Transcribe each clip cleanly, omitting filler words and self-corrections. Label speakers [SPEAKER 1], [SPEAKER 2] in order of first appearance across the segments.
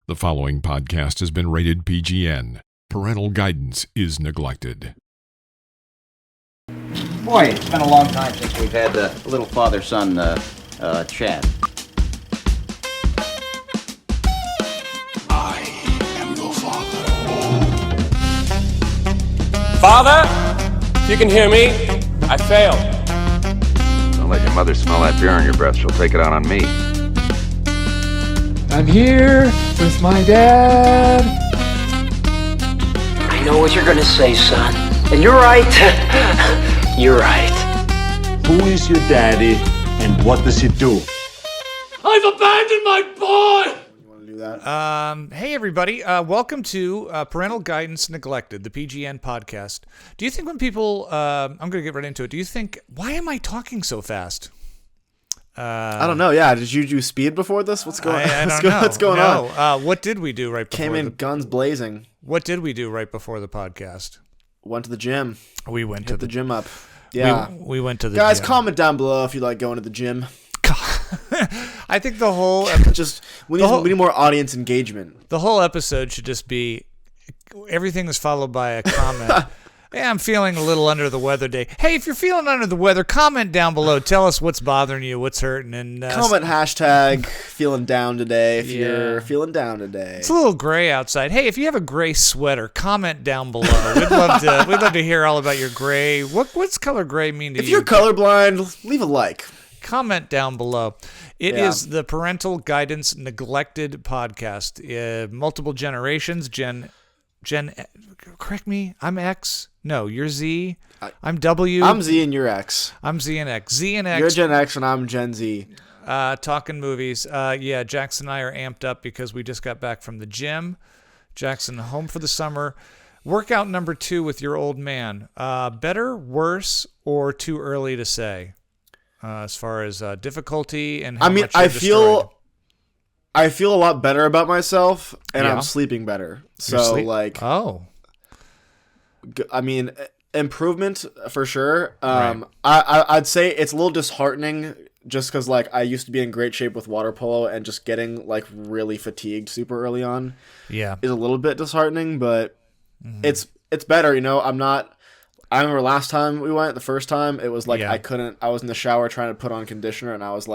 [SPEAKER 1] The following podcast has been rated PGN. Parental guidance is neglected.
[SPEAKER 2] Boy, it's been a long time since we've had a little father-son chat.
[SPEAKER 3] I am your father.
[SPEAKER 4] Father, if you can hear me, I failed.
[SPEAKER 5] Don't let your mother smell that beer on your breath. She'll take it out on me.
[SPEAKER 6] I'm here with my dad.
[SPEAKER 7] I know what you're gonna say, son. And you're right. You're right.
[SPEAKER 8] Who is your daddy and what does he do?
[SPEAKER 4] I've abandoned my boy!
[SPEAKER 9] You want to do that?
[SPEAKER 10] Hey, everybody. Welcome to Parental Guidance Neglected, the PGN podcast. Do you think when people... I'm going to get right into it. Do you think... Why am I talking so fast?
[SPEAKER 9] I don't know. Yeah, did you do speed before this? What's going on?
[SPEAKER 10] I don't know.
[SPEAKER 9] What's going on?
[SPEAKER 10] What did we do right before?
[SPEAKER 9] Came in guns blazing.
[SPEAKER 10] What did we do right before the podcast?
[SPEAKER 9] Went to the gym.
[SPEAKER 10] We went to
[SPEAKER 9] the gym up. Yeah.
[SPEAKER 10] We went to the
[SPEAKER 9] Guys,
[SPEAKER 10] gym.
[SPEAKER 9] comment down below if you like going to the gym.
[SPEAKER 10] I think the whole...
[SPEAKER 9] we need more audience engagement.
[SPEAKER 10] The whole episode should just be... Everything is followed by a comment. Hey, I'm feeling a little under the weather today. Hey, if you're feeling under the weather, comment down below. Tell us what's bothering you, what's hurting. And
[SPEAKER 9] comment hashtag feeling down today if you're feeling down today.
[SPEAKER 10] It's a little gray outside. Hey, if you have a gray sweater, comment down below. We'd love to hear all about your gray. What's color gray mean to you?
[SPEAKER 9] If you're colorblind, leave a like.
[SPEAKER 10] Comment down below. It is the Parental Guidance Neglected podcast. Multiple generations. Gen, correct me. I'm X. No, you're Z. I'm W.
[SPEAKER 9] I'm Z and you're X.
[SPEAKER 10] I'm Z and X. Z and X.
[SPEAKER 9] You're Gen X and I'm Gen Z.
[SPEAKER 10] Talking movies. Jackson and I are amped up because we just got back from the gym. Jackson home for the summer. Workout number 2 with your old man. Better, worse, or too early to say? As far as difficulty and how much
[SPEAKER 9] I feel a lot better about myself, and I'm sleeping better. Improvement for sure.
[SPEAKER 10] Right.
[SPEAKER 9] I'd say it's a little disheartening just because I used to be in great shape with water polo, and just getting really fatigued super early on is a little bit disheartening, but it's better, I remember last time we went, the first time, it was I was in the shower trying to put on conditioner, and I was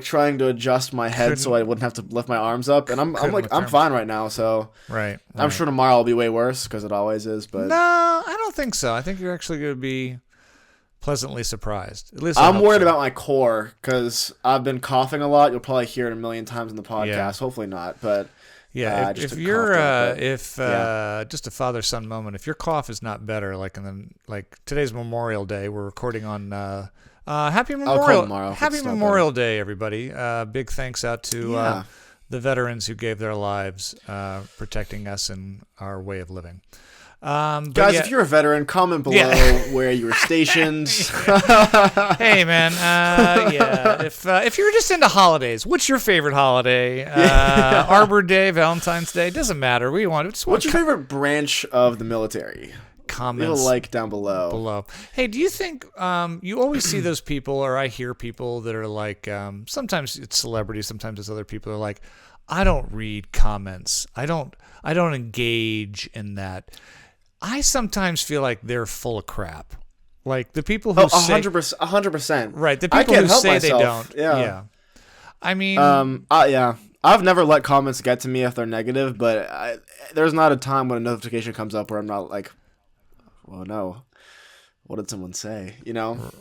[SPEAKER 9] trying to adjust my head so I wouldn't have to lift my arms up, and I'm fine right now, so
[SPEAKER 10] right.
[SPEAKER 9] I'm sure tomorrow will be way worse because it always is. But
[SPEAKER 10] no, I don't think so. I think you're actually going to be pleasantly surprised. At least
[SPEAKER 9] I'm worried about my core because I've been coughing a lot. You'll probably hear it a million times in the podcast. Yeah. Hopefully not, but
[SPEAKER 10] if just a father-son moment, if your cough is not better, today's Memorial Day, we're recording on. Happy Memorial Day, everybody. Big thanks out to the veterans who gave their lives protecting us and our way of living.
[SPEAKER 9] Guys, if you're a veteran, comment below where you were stationed.
[SPEAKER 10] Hey, man. If you're just into holidays, what's your favorite holiday? Arbor Day, Valentine's Day, doesn't matter. What's
[SPEAKER 9] your favorite branch of the military?
[SPEAKER 10] Comments.
[SPEAKER 9] Leave a like down below.
[SPEAKER 10] Hey, do you think you always see those people, or I hear people that are sometimes it's celebrities, sometimes it's other people who are I don't read comments. I don't engage in that. I sometimes feel like they're full of crap. The people who say
[SPEAKER 9] 100%.
[SPEAKER 10] Right, the people who say they don't. Yeah. I mean,
[SPEAKER 9] I've never let comments get to me if they're negative, but there's not a time when a notification comes up where I'm not well, no. What did someone say?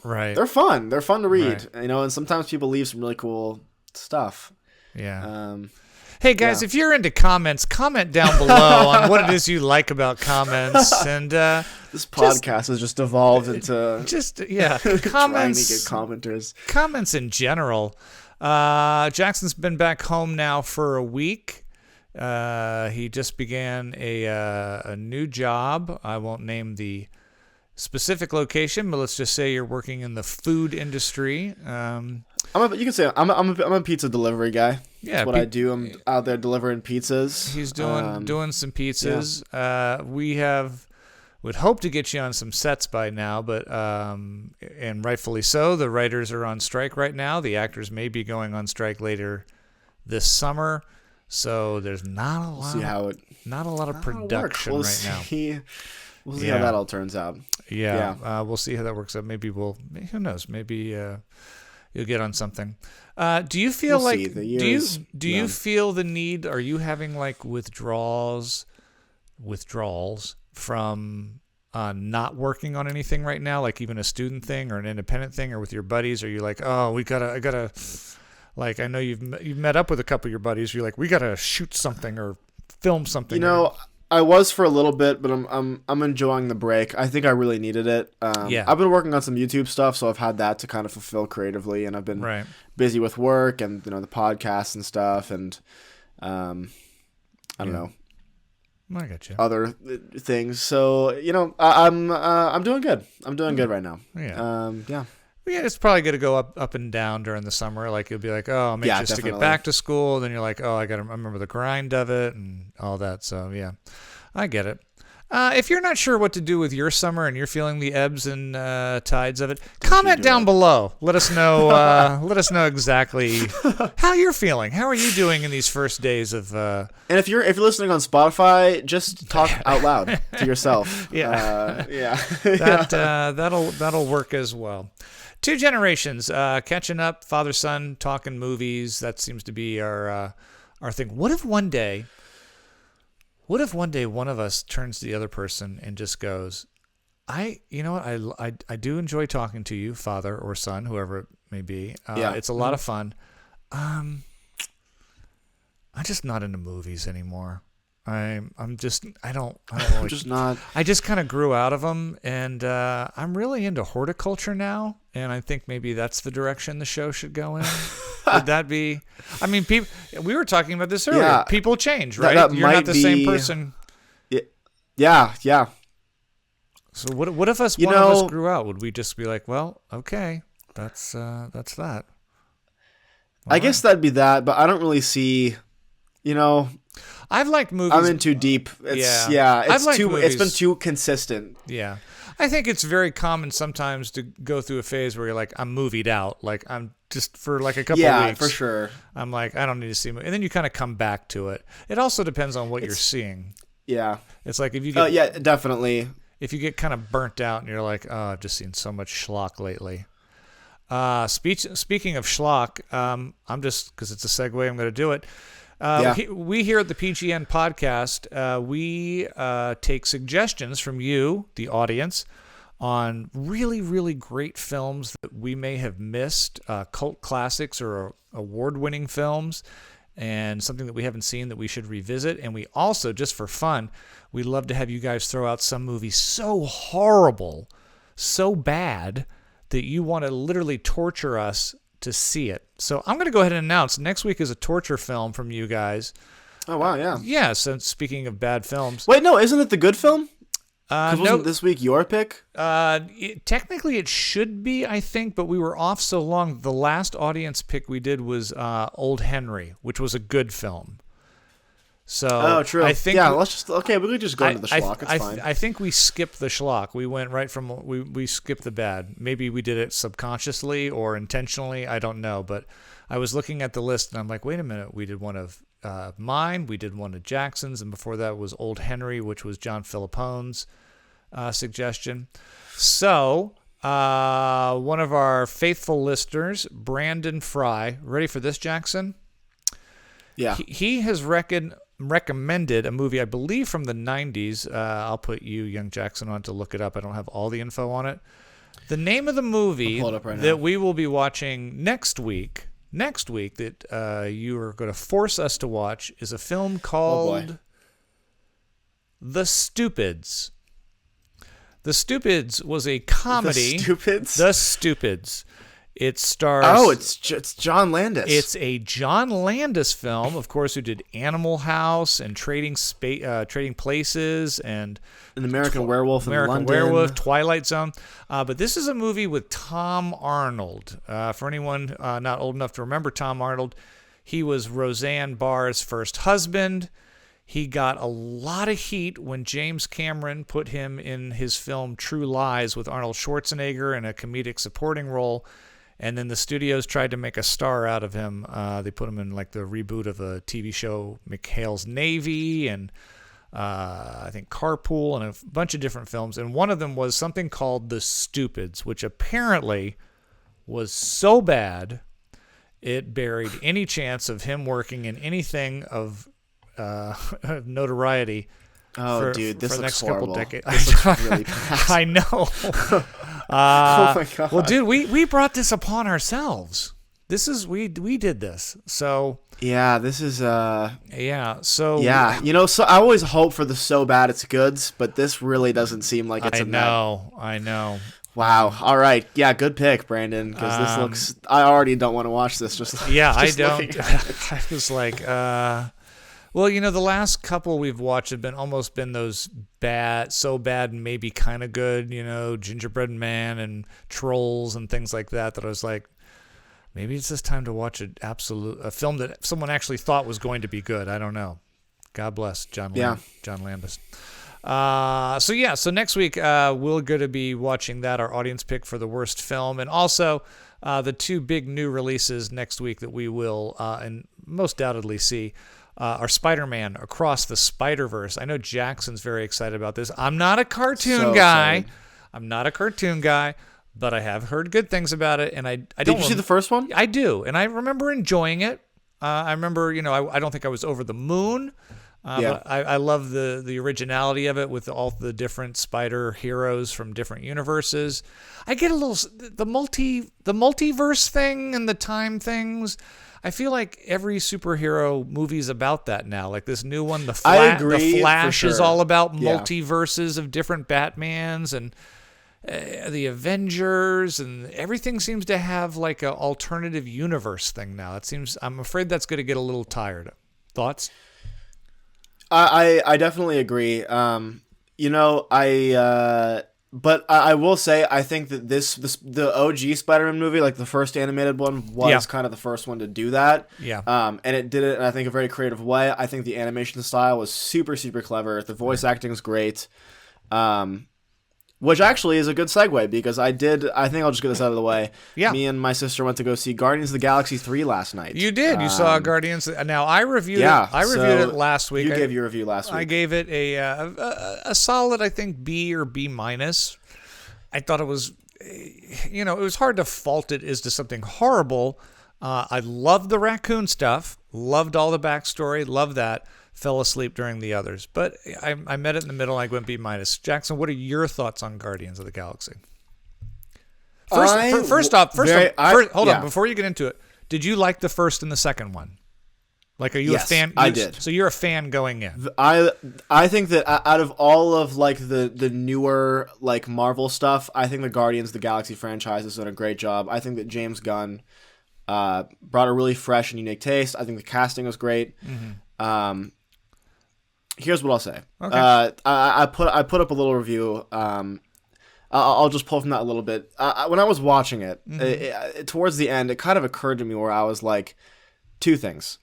[SPEAKER 10] Right.
[SPEAKER 9] They're fun. They're fun to read. Right. And sometimes people leave some really cool stuff.
[SPEAKER 10] Yeah. Hey guys, if you're into comments, comment down below on what it is you like about comments. And
[SPEAKER 9] this podcast has just evolved into
[SPEAKER 10] comments.
[SPEAKER 9] Trying to get commenters.
[SPEAKER 10] Comments in general. Jackson's been back home now for a week. He just began a new job. I won't name the specific location, but let's just say you're working in the food industry.
[SPEAKER 9] You can say I'm a pizza delivery guy.
[SPEAKER 10] Yeah,
[SPEAKER 9] that's what I do. I'm out there delivering pizzas.
[SPEAKER 10] He's doing some pizzas. Yeah. Would hope to get you on some sets by now, but and rightfully so. The writers are on strike right now. The actors may be going on strike later this summer. So there's not a lot of production right now.
[SPEAKER 9] We'll see how that all turns out.
[SPEAKER 10] Yeah. We'll see how that works out. Maybe who knows? Maybe you'll get on something. Do you feel do you feel the need? Are you having like withdrawals from not working on anything right now, like even a student thing or an independent thing, or with your buddies? Are you like, oh, I gotta, like, I know you've met up with a couple of your buddies. You're like, we gotta shoot something or film something.
[SPEAKER 9] I was for a little bit, but I'm enjoying the break. I think I really needed it. I've been working on some YouTube stuff, so I've had that to kind of fulfill creatively, and I've been busy with work and the podcast and stuff, and I don't know.
[SPEAKER 10] I got you.
[SPEAKER 9] Other things. So I'm doing good. I'm doing good right now.
[SPEAKER 10] Yeah. It's probably going to go up and down during the summer. Like you'll be like, oh, I'm anxious to get back to school. Then you're like, oh, I got to remember the grind of it and all that. So yeah, I get it. If you're not sure what to do with your summer and you're feeling the ebbs and tides of it, comment down below. Let us know. Let us know exactly how you're feeling. How are you doing in these first days of?
[SPEAKER 9] And if you're listening on Spotify, just talk out loud to yourself.
[SPEAKER 10] That'll work as well. Two generations catching up, father son talking movies. That seems to be our thing. What if one day one of us turns to the other person and just goes, I do enjoy talking to you, father or son, whoever it may be. It's a lot of fun. I'm just not into movies anymore. I just kind of grew out of them, and I'm really into horticulture now, and I think maybe that's the direction the show should go in. Would that be? I mean, people. We were talking about this earlier. Yeah, people change, right? You're not the same person.
[SPEAKER 9] Yeah.
[SPEAKER 10] So what if one of us grew out? Would we just be like, well, okay, that's that?
[SPEAKER 9] I guess that'd be that, but I don't really see.
[SPEAKER 10] I've liked movies.
[SPEAKER 9] I'm in too deep. It's been too consistent.
[SPEAKER 10] Yeah. I think it's very common sometimes to go through a phase where you're like, I'm movied out. Like, I'm just for like a couple of weeks.
[SPEAKER 9] Yeah, for sure.
[SPEAKER 10] I'm like, I don't need to see movies. And then you kind of come back to it. It also depends on what you're seeing.
[SPEAKER 9] Yeah.
[SPEAKER 10] It's like if you get...
[SPEAKER 9] definitely.
[SPEAKER 10] If you get kind of burnt out and you're like, oh, I've just seen so much schlock lately. Speaking of schlock, I'm just, because it's a segue, I'm going to do it. We here at the PGN podcast, we take suggestions from you, the audience, on really, really great films that we may have missed, cult classics or award-winning films, and something that we haven't seen that we should revisit. And we also, just for fun, we love to have you guys throw out some movie so horrible, so bad, that you want to literally torture us to see it. So I'm going to go ahead and announce next week is a torture film from you guys.
[SPEAKER 9] Oh, wow, yeah.
[SPEAKER 10] Yeah, so speaking of bad films.
[SPEAKER 9] Wait, no, isn't it the good film?
[SPEAKER 10] No,
[SPEAKER 9] this week your pick?
[SPEAKER 10] Technically it should be, I think, but we were off so long. The last audience pick we did was Old Henry, which was a good film. So
[SPEAKER 9] true.
[SPEAKER 10] I think
[SPEAKER 9] we could just go into the schlock. It's fine.
[SPEAKER 10] I think we skipped the schlock. We went right from we skipped the bad. Maybe we did it subconsciously or intentionally. I don't know. But I was looking at the list and I'm like, wait a minute. We did one of mine. We did one of Jackson's, and before that was Old Henry, which was John Philippone's suggestion. So one of our faithful listeners, Brandon Fry, ready for this, Jackson?
[SPEAKER 9] Yeah.
[SPEAKER 10] He has recommended a movie, I believe, from the 90s. I'll put you, young Jackson, on to look it up. I don't have all the info on it. The name of the movie that we will be watching next week that you are going to force us to watch is a film called The Stupids. The Stupids was a comedy. The Stupids. It stars...
[SPEAKER 9] Oh, it's John Landis.
[SPEAKER 10] It's a John Landis film, of course, who did Animal House and Trading Places and...
[SPEAKER 9] An American Werewolf in London.
[SPEAKER 10] American Werewolf, Twilight Zone. But this is a movie with Tom Arnold. For anyone not old enough to remember Tom Arnold, he was Roseanne Barr's first husband. He got a lot of heat when James Cameron put him in his film True Lies with Arnold Schwarzenegger in a comedic supporting role. And then the studios tried to make a star out of him. They put him in like the reboot of a TV show, McHale's Navy, and I think Carpool, and a bunch of different films. And one of them was something called The Stupids, which apparently was so bad it buried any chance of him working in anything of notoriety.
[SPEAKER 9] Oh, dude, this
[SPEAKER 10] for the
[SPEAKER 9] looks
[SPEAKER 10] next
[SPEAKER 9] horrible.
[SPEAKER 10] couple decades.
[SPEAKER 9] This looks really bad.
[SPEAKER 10] I know.
[SPEAKER 9] Oh my god.
[SPEAKER 10] Well, dude, we brought this upon ourselves. We did this. So
[SPEAKER 9] yeah, this is
[SPEAKER 10] yeah. So
[SPEAKER 9] yeah, so I always hope for the so bad it's goods, but this really doesn't seem like it's.
[SPEAKER 10] I know.
[SPEAKER 9] Wow. All right. Yeah, good pick, Brandon. Because this looks. I already don't want to watch this.
[SPEAKER 10] I don't. I was like, well, the last couple we've watched have almost been those so bad and maybe kind of good, Gingerbread Man and Trolls and things like that. That I was like, maybe it's just time to watch a film that someone actually thought was going to be good. I don't know. God bless John Landis. So next week we're going to be watching that, our audience pick for the worst film, and also the two big new releases next week that we will and most doubtedly see are Spider-Man Across the Spider-Verse. I know Jackson's very excited about this. I'm not a cartoon guy. But I have heard good things about it, and I don't.
[SPEAKER 9] Did you see the first one?
[SPEAKER 10] I do, and I remember enjoying it. I remember, I don't think I was over the moon. But I love the originality of it with all the different spider heroes from different universes. I get a little the multiverse thing and the time things. I feel like every superhero movie is about that now. Like this new one,
[SPEAKER 9] I agree,
[SPEAKER 10] The Flash
[SPEAKER 9] for sure.
[SPEAKER 10] is all about multiverses of different Batmans and the Avengers, and everything seems to have like an alternative universe thing now. I'm afraid that's going to get a little tired. Thoughts?
[SPEAKER 9] I definitely agree. But I will say I think that the OG Spider-Man movie, like the first animated one, was kind of the first one to do that.
[SPEAKER 10] Yeah.
[SPEAKER 9] And it did it in, I think, a very creative way. I think the animation style was super, super clever. The voice acting is great. Which actually is a good segue because I think I'll just get this out of the way.
[SPEAKER 10] Yeah.
[SPEAKER 9] Me and my sister went to go see Guardians of the Galaxy 3 last night.
[SPEAKER 10] You did. You saw Guardians. Now I reviewed it. I reviewed it last week.
[SPEAKER 9] You gave your review last week.
[SPEAKER 10] I gave it a solid, I think, B or B minus. I thought it was, it was hard to fault it as to something horrible. I loved the raccoon stuff. Loved all the backstory. Loved that. Fell asleep during the others, but I met it in the middle. I went B minus. Jackson, what are your thoughts on Guardians of the Galaxy? First off, hold on. Before you get into it, did you like the first and the second one? Like, are you a fan?
[SPEAKER 9] I did.
[SPEAKER 10] So you're a fan going in.
[SPEAKER 9] I think that out of all of like the newer like Marvel stuff, I think the Guardians of the Galaxy franchise has done a great job. I think that James Gunn brought a really fresh and unique taste. I think the casting was great. Mm-hmm. Here's what I'll say. Okay. I put up a little review. I'll just pull from that a little bit. When I was watching it, towards the end, it kind of occurred to me where I was like, two things.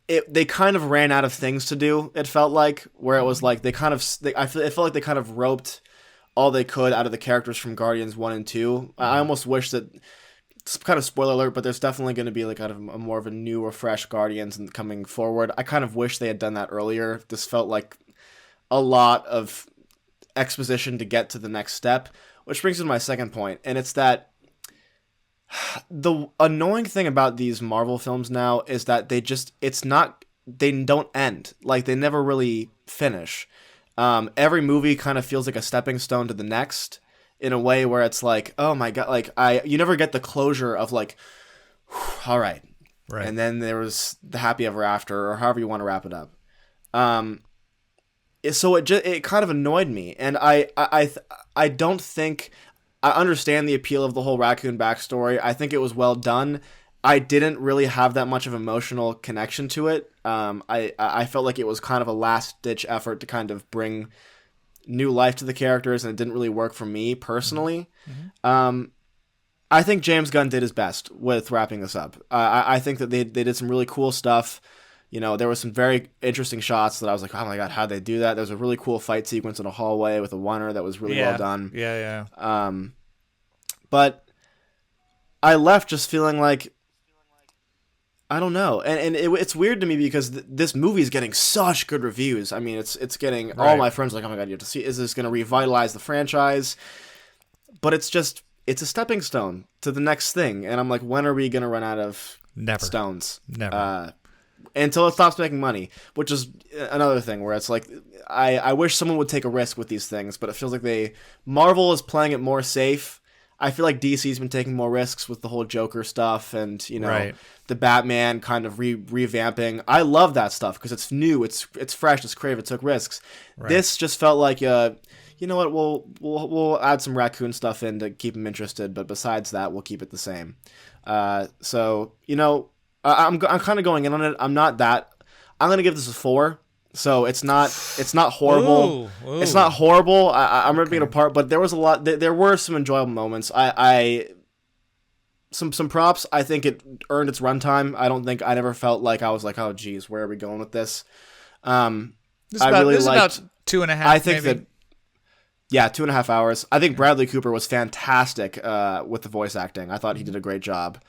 [SPEAKER 9] They kind of ran out of things to do. It felt like where it was like it felt like they kind of roped all they could out of the characters from Guardians 1 and 2. I almost wish that. It's kind of spoiler alert, but there's definitely going to be like kind of a more of a new or fresh Guardians coming forward. I kind of wish they had done that earlier. This felt like a lot of exposition to get to the next step, which brings me to my second point, and it's that the annoying thing about these Marvel films now is that they don't end. Like, they never really finish. Every movie kind of feels like a stepping stone to the next, in a way where it's like, oh my god, like you never get the closure of like, all right, and then there was the happy ever after, or however you want to wrap it up. So it kind of annoyed me, and I don't think I understand the appeal of the whole raccoon backstory. I think it was well done. I didn't really have that much of emotional connection to it. I felt like it was kind of a last ditch effort to kind of bring new life to the characters, and it didn't really work for me personally. Mm-hmm. I think James Gunn did his best with wrapping this up. I think that they did some really cool stuff. There was some very interesting shots that I was like, oh my god, how'd they do that? There was a really cool fight sequence in a hallway with a oneer that was really well done.
[SPEAKER 10] Yeah.
[SPEAKER 9] But I left just feeling like, I don't know, and it's weird to me because this movie is getting such good reviews. I mean, it's getting all my friends are like, oh my god, you have to see. Is this going to revitalize the franchise? But it's a stepping stone to the next thing, and I'm like, when are we going to run out of stones?
[SPEAKER 10] Never.
[SPEAKER 9] Until it stops making money, which is another thing where it's like, I wish someone would take a risk with these things, but it feels like Marvel is playing it more safe. I feel like DC's been taking more risks with the whole Joker stuff and, the Batman kind of revamping. I love that stuff because it's new, it's fresh, it's creative, it took risks. Right. This just felt like, you know what, we'll add some raccoon stuff in to keep them interested, but besides that, we'll keep it the same. So, I'm kind of going in on it. I'm going to give this a 4. So it's not horrible. Ooh. It's not horrible. I'm ripping it apart, but there was a lot. There were some enjoyable moments. Some props. I think it earned its runtime. I don't think I never felt like I was like, oh geez, where are we going with this?
[SPEAKER 10] This is about 2.5.
[SPEAKER 9] I think
[SPEAKER 10] maybe?
[SPEAKER 9] 2.5 hours. I think Bradley Cooper was fantastic with the voice acting. I thought he did a great job.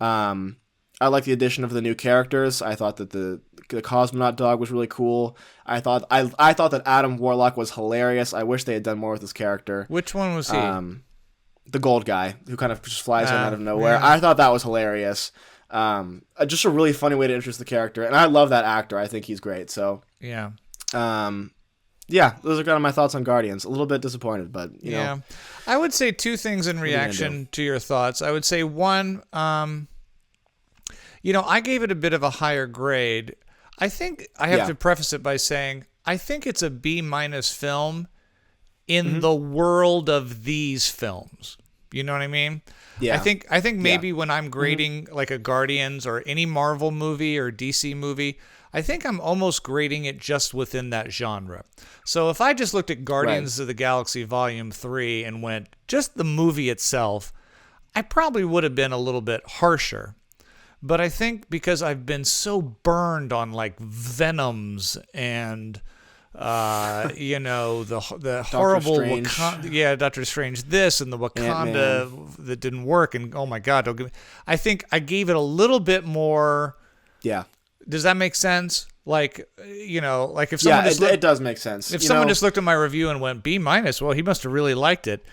[SPEAKER 9] Mm-hmm. I like the addition of the new characters. I thought that the Cosmonaut dog was really cool. I thought that Adam Warlock was hilarious. I wish they had done more with his character.
[SPEAKER 10] Which one was he?
[SPEAKER 9] The gold guy who kind of just flies in out of nowhere.
[SPEAKER 10] Yeah.
[SPEAKER 9] I thought that was hilarious. Just a really funny way to introduce the character, and I love that actor. I think he's great. So
[SPEAKER 10] yeah.
[SPEAKER 9] Those are kind of my thoughts on Guardians. A little bit disappointed, but you know.
[SPEAKER 10] I would say two things in reaction to your thoughts. I would say one. I gave it a bit of a higher grade. I think I have to preface it by saying I think it's a B- film in the world of these films. You know what I mean? Yeah. I think maybe when I'm grading like a Guardians or any Marvel movie or DC movie, I think I'm almost grading it just within that genre. So if I just looked at Guardians of the Galaxy Volume 3 and went just the movie itself, I probably would have been a little bit harsher. But I think because I've been so burned on like Venoms and the horrible Wakanda, Doctor Strange this and the Wakanda Ant-Man that didn't work, and oh my god, I think I gave it a little bit more. Yeah. Does that make sense? Like, like if someone
[SPEAKER 9] it does make sense.
[SPEAKER 10] If someone just looked at my review and went B-, well, he must have really liked it.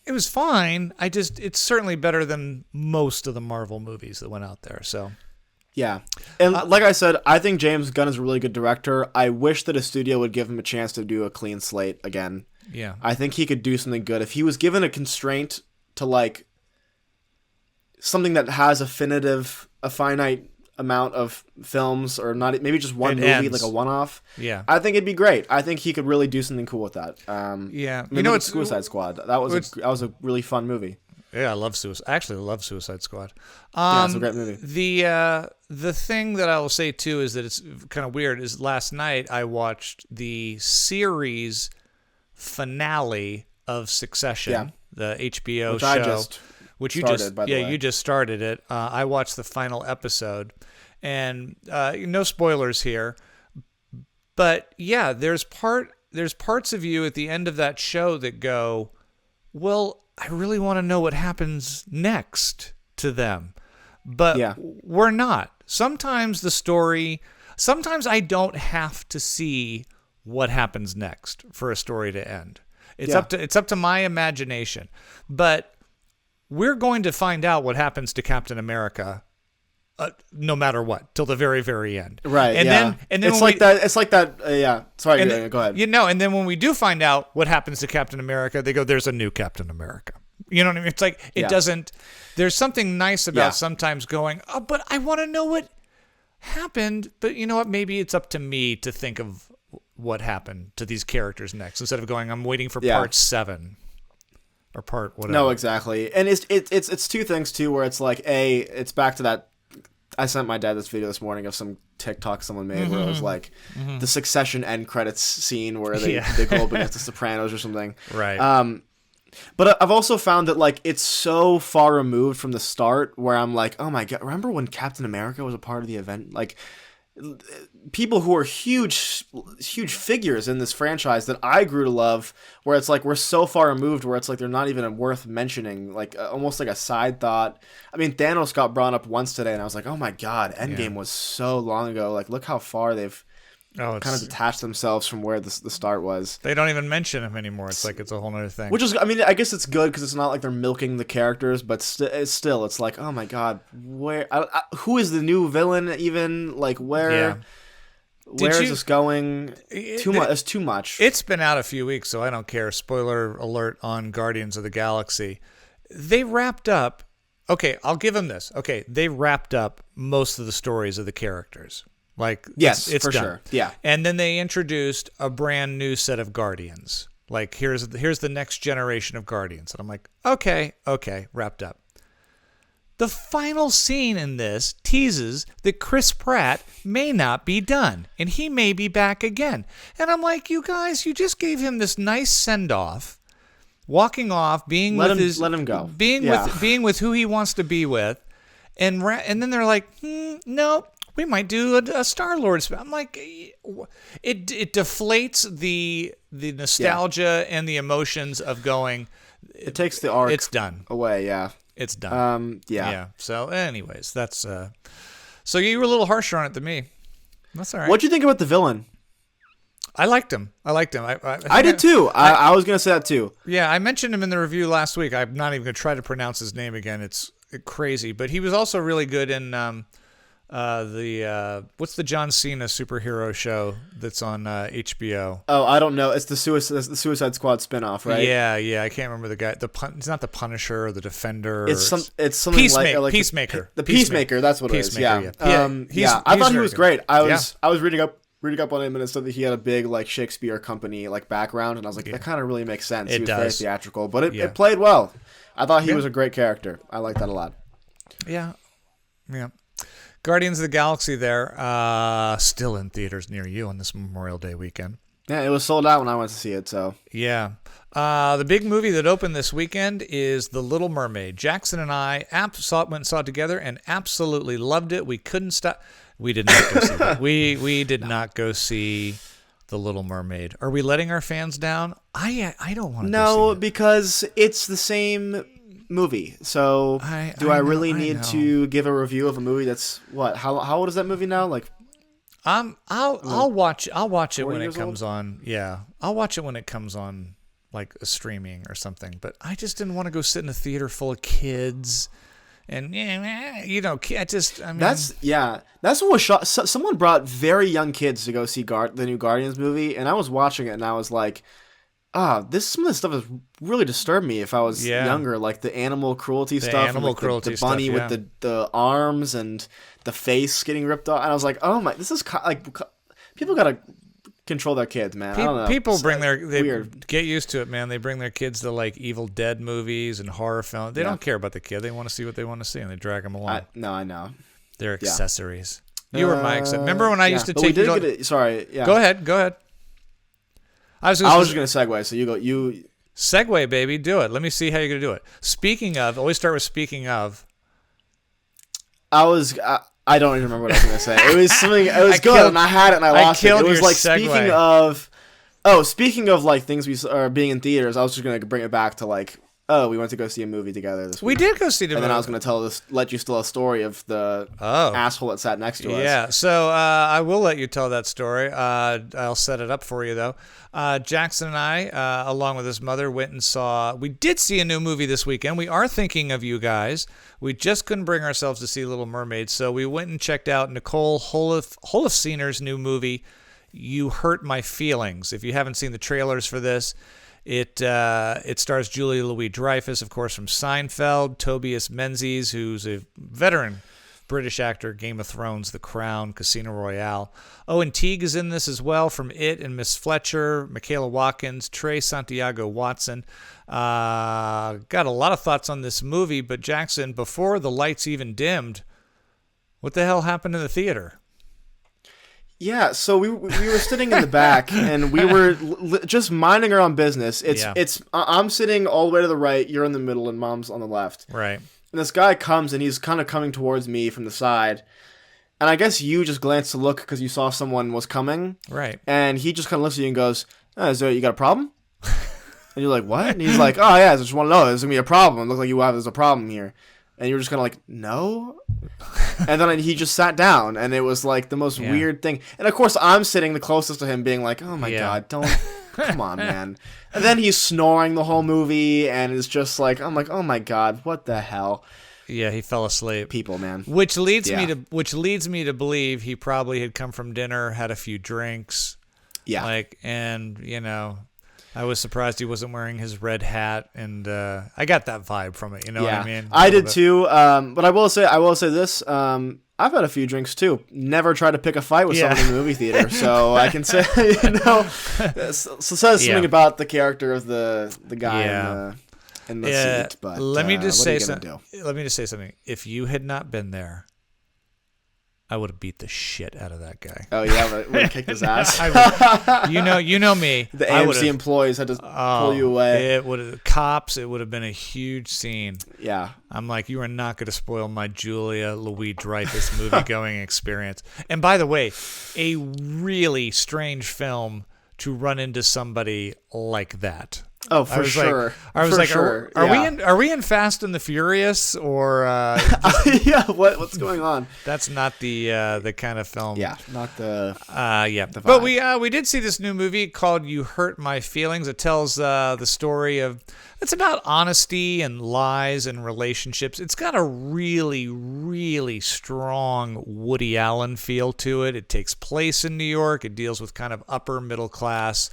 [SPEAKER 10] It was fine. It's certainly better than most of the Marvel movies that went out there. So,
[SPEAKER 9] yeah. And like I said, I think James Gunn is a really good director. I wish that a studio would give him a chance to do a clean slate again.
[SPEAKER 10] Yeah.
[SPEAKER 9] I think he could do something good if he was given a constraint to like something that has a finite amount of films, or not maybe just one movie, like a one-off.
[SPEAKER 10] Yeah,
[SPEAKER 9] I think it'd be great. I think he could really do something cool with that.
[SPEAKER 10] It's
[SPEAKER 9] Suicide Squad. That was a really fun movie.
[SPEAKER 10] Yeah, I love Suicide. Actually, I love Suicide Squad.
[SPEAKER 9] It's a great movie.
[SPEAKER 10] The thing that I will say too is that it's kind of weird. Is last night I watched the series finale of Succession, the HBO show. Which you just started it. I watched the final episode, and no spoilers here, but yeah, there's parts of you at the end of that show that go, well, I really want to know what happens next to them, but we're not. Sometimes I don't have to see what happens next for a story to end. It's up to my imagination, but we're going to find out what happens to Captain America, no matter what, till the very, very end.
[SPEAKER 9] Right.
[SPEAKER 10] And then
[SPEAKER 9] it's like that. It's like that. Yeah. Sorry. Go ahead.
[SPEAKER 10] And then when we do find out what happens to Captain America, they go, "There's a new Captain America." You know what I mean? It's like it doesn't. There's something nice about sometimes going, "Oh, but I want to know what happened." But you know what? Maybe it's up to me to think of what happened to these characters next, instead of going, "I'm waiting for part 7." Or part whatever.
[SPEAKER 9] No, exactly. And it's two things too, where it's like it's back to that. I sent my dad this video this morning of some TikTok someone made where it was like the Succession end credits scene where they go up against the Sopranos or something.
[SPEAKER 10] Right.
[SPEAKER 9] But I've also found that like it's so far removed from the start where I'm like, oh my god, remember when Captain America was a part of the event? Like people who are huge figures in this franchise that I grew to love, where it's like we're so far removed where it's like they're not even worth mentioning, like almost like a side thought. I mean, Thanos got brought up once today, and I was like, oh my god, Endgame was so long ago. Like, look how far they've kind of detached themselves from where the start was.
[SPEAKER 10] They don't even mention him anymore. It's like it's a whole other thing.
[SPEAKER 9] Which is, I mean, I guess it's good because it's not like they're milking the characters, but it's like, oh my god, who is the new villain even? Like, where is this going? Too much. It's too much.
[SPEAKER 10] It's been out a few weeks, so I don't care. Spoiler alert on Guardians of the Galaxy. They wrapped up. Okay, I'll give them this. Okay, they wrapped up most of the stories of the characters. Like,
[SPEAKER 9] yes,
[SPEAKER 10] it's
[SPEAKER 9] for
[SPEAKER 10] done.
[SPEAKER 9] sure. Yeah.
[SPEAKER 10] And then they introduced a brand new set of Guardians. Like, here's the next generation of Guardians. And I'm like, okay, wrapped up. The final scene in this teases that Chris Pratt may not be done, and he may be back again. And I'm like, you guys, you just gave him this nice send-off, walking off, let
[SPEAKER 9] him go,
[SPEAKER 10] being with who he wants to be with, and then they're like, no. We might do a Star-Lord. I'm like, it deflates the nostalgia and the emotions of going.
[SPEAKER 9] It takes the arc.
[SPEAKER 10] It's done
[SPEAKER 9] away. Yeah,
[SPEAKER 10] it's done.
[SPEAKER 9] Yeah.
[SPEAKER 10] So, anyways, that's. So you were a little harsher on it than me. That's all right.
[SPEAKER 9] What'd you think about the villain?
[SPEAKER 10] I liked him.
[SPEAKER 9] I did too. I was gonna say that too.
[SPEAKER 10] Yeah, I mentioned him in the review last week. I'm not even gonna try to pronounce his name again. It's crazy, but he was also really good in. What's the John Cena superhero show that's on HBO?
[SPEAKER 9] Oh, I don't know. It's the Suicide Squad spinoff, right?
[SPEAKER 10] Yeah. I can't remember the guy. It's not the Punisher or the Defender.
[SPEAKER 9] It's something like
[SPEAKER 10] Peacemaker.
[SPEAKER 9] The Peacemaker. That's what it is. Yeah.
[SPEAKER 10] Yeah.
[SPEAKER 9] I thought he was great. I was reading up on him, and it said that he had a big like Shakespeare company like background, and I was like, that kind of really makes sense. He was very theatrical, but it played well. I thought he was a great character. I like that a lot.
[SPEAKER 10] Yeah. Guardians of the Galaxy there, still in theaters near you on this Memorial Day weekend.
[SPEAKER 9] Yeah, it was sold out when I went to see it, so.
[SPEAKER 10] Yeah. The big movie that opened this weekend is The Little Mermaid. Jackson and I went and saw it together and absolutely loved it. We couldn't stop. We did not go see that. We did not go see The Little Mermaid. Are we letting our fans down? I don't want to go see it.
[SPEAKER 9] No, because it's the same movie. So do I really need to give a review of a movie that's what? How old is that movie now? Like,
[SPEAKER 10] I'll watch it when it comes on. Yeah, I'll watch it when it comes on, like a streaming or something. But I just didn't want to go sit in a theater full of kids, and that's what was shot. Someone brought very young kids to go see the new Guardians movie, and I was watching it, and I was like, some of this stuff has really disturbed me if I was younger, like the animal cruelty stuff, the bunny with the arms and the face getting ripped off, and I was like, oh my, this is like, people gotta control their kids, man. I don't know. People get used to it, man. They bring their kids to like Evil Dead movies and horror films. They don't care about the kid. They want to see what they want to see, and they drag them along.
[SPEAKER 9] I know.
[SPEAKER 10] They're accessories. You were my accessory. Remember when I used to take you?
[SPEAKER 9] Sorry. Yeah.
[SPEAKER 10] Go ahead. I was just
[SPEAKER 9] going to segue, so you go. You
[SPEAKER 10] segue, baby. Do it. Let me see how you're going to do it. Speaking of, always start with speaking of.
[SPEAKER 9] I don't even remember what I was going to say. It was something. It was good, and I had it, and I lost it. It was like segue. Speaking of like things we are being in theaters. I was just going to bring it back to like. Oh, we went to go see a movie together this week.
[SPEAKER 10] We did go see the movie.
[SPEAKER 9] And then I was going to let you tell a story of the asshole that sat next to us.
[SPEAKER 10] Yeah, so I will let you tell that story. I'll set it up for you, though. Jackson and I, along with his mother, went and we did see a new movie this weekend. We are thinking of you guys. We just couldn't bring ourselves to see Little Mermaid, so we went and checked out Nicole Holofcener's new movie, You Hurt My Feelings. If you haven't seen the trailers for this, It stars Julia Louis-Dreyfus, of course, from Seinfeld, Tobias Menzies, who's a veteran British actor, Game of Thrones, The Crown, Casino Royale. Owen Teague is in this as well, from It and Miss Fletcher, Michaela Watkins, Trey Santiago Watson. Got a lot of thoughts on this movie, but Jackson, before the lights even dimmed, what the hell happened in the theater?
[SPEAKER 9] Yeah, so we were sitting in the back, and we were just minding our own business. I'm sitting all the way to the right, you're in the middle, and Mom's on the left.
[SPEAKER 10] Right.
[SPEAKER 9] And this guy comes, and he's kind of coming towards me from the side, And I guess you just glanced to look because you saw someone was coming.
[SPEAKER 10] Right.
[SPEAKER 9] And he just kind of looks at you and goes, you got a problem? And you're like, what? And he's like, oh, yeah, I just want to know. There's going to be a problem. It looks like there's a problem here. And you're just kind of like, no? And then he just sat down, and it was like the most weird thing. And of course, I'm sitting the closest to him being like, oh my God, don't, come on, man. And then he's snoring the whole movie, and it's just like, I'm like, oh my God, what the hell?
[SPEAKER 10] Yeah, he fell asleep.
[SPEAKER 9] People, man.
[SPEAKER 10] Which leads me to believe he probably had come from dinner, had a few drinks.
[SPEAKER 9] Yeah.
[SPEAKER 10] And I was surprised he wasn't wearing his red hat, and I got that vibe from it. You know what I mean?
[SPEAKER 9] I did too. But I will say this. I've had a few drinks too. Never tried to pick a fight with someone in the movie theater, so I can say, so says something about the character of the guy in the seat. But
[SPEAKER 10] let me just say something. If you had not been there, I would have beat the shit out of that guy.
[SPEAKER 9] Oh yeah, would have kicked his ass.
[SPEAKER 10] You know me.
[SPEAKER 9] The AMC employees had to pull you away.
[SPEAKER 10] It would have been a huge scene.
[SPEAKER 9] Yeah.
[SPEAKER 10] I'm like, you are not going to spoil my Julia Louis-Dreyfus movie-going experience. And by the way, a really strange film to run into somebody like that.
[SPEAKER 9] Oh, for sure.
[SPEAKER 10] I was like, are we in Fast and the Furious or?
[SPEAKER 9] Yeah, what's going on?
[SPEAKER 10] That's not the kind of film.
[SPEAKER 9] Yeah, not the.
[SPEAKER 10] The but we did see this new movie called "You Hurt My Feelings." It tells the story of. It's about honesty and lies and relationships. It's got a really, really strong Woody Allen feel to it. It takes place in New York. It deals with kind of upper middle class.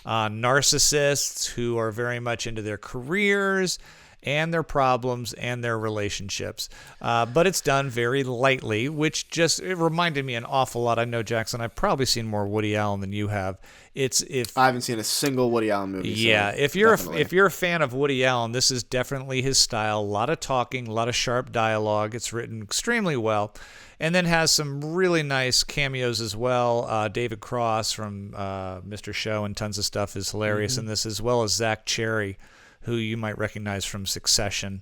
[SPEAKER 10] Narcissists who are very much into their careers and their problems and their relationships. But it's done very lightly, which it reminded me an awful lot. I know, Jackson, I've probably seen more Woody Allen than you have. I
[SPEAKER 9] haven't seen a single Woody Allen movie.
[SPEAKER 10] Yeah, if you're a fan of Woody Allen, this is definitely his style. A lot of talking, a lot of sharp dialogue. It's written extremely well. And then has some really nice cameos as well. David Cross from Mr. Show and tons of stuff is hilarious in this, as well as Zach Cherry, who you might recognize from Succession.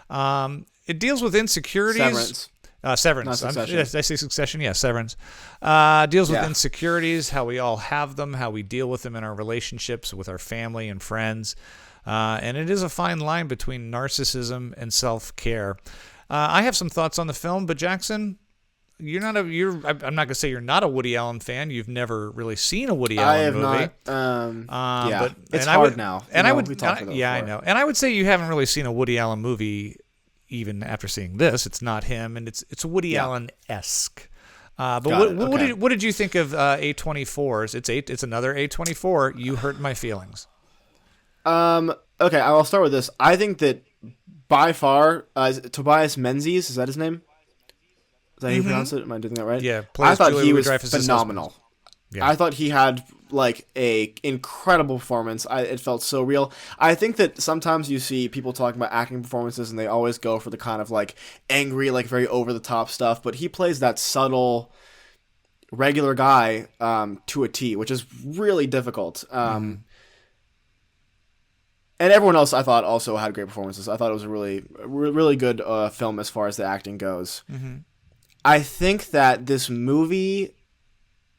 [SPEAKER 10] It deals with insecurities. Severance. Did I say Succession? Yeah, Severance. Deals with insecurities, how we all have them, how we deal with them in our relationships with our family and friends. And it is a fine line between narcissism and self-care. I have some thoughts on the film, but Jackson, I'm not going to say you're not a Woody Allen fan. You've never really seen a Woody Allen movie.
[SPEAKER 9] I have not. But it's hard now.
[SPEAKER 10] And I know. And I would say you haven't really seen a Woody Allen movie even after seeing this. It's not him, and it's Woody Allen-esque. But what did you think of A24's? It's another A24. You Hurt My Feelings.
[SPEAKER 9] Okay, I'll start with this. I think that by far, Tobias Menzies, is that his name? Is that how you pronounce it? Am I doing that right?
[SPEAKER 10] Yeah.
[SPEAKER 9] I thought he was phenomenal.
[SPEAKER 10] Yeah.
[SPEAKER 9] I thought he had like a incredible performance. It felt so real. I think that sometimes you see people talking about acting performances and they always go for the kind of like angry, like very over the top stuff, but he plays that subtle, regular guy to a T, which is really difficult. And everyone else, I thought, also had great performances. I thought it was a really, really good film as far as the acting goes.
[SPEAKER 10] Mm-hmm.
[SPEAKER 9] I think that this movie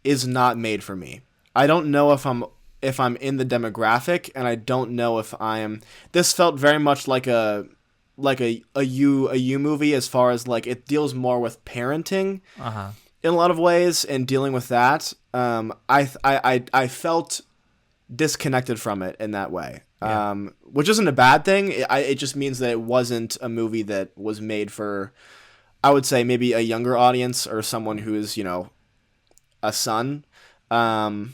[SPEAKER 9] is not made for me. I don't know if I'm in the demographic, and I don't know if I am. This felt very much like a you movie as far as like it deals more with parenting in a lot of ways and dealing with that. I felt disconnected from it in that way. Which isn't a bad thing. It just means that it wasn't a movie that was made for, I would say, maybe a younger audience or someone who is, a son. I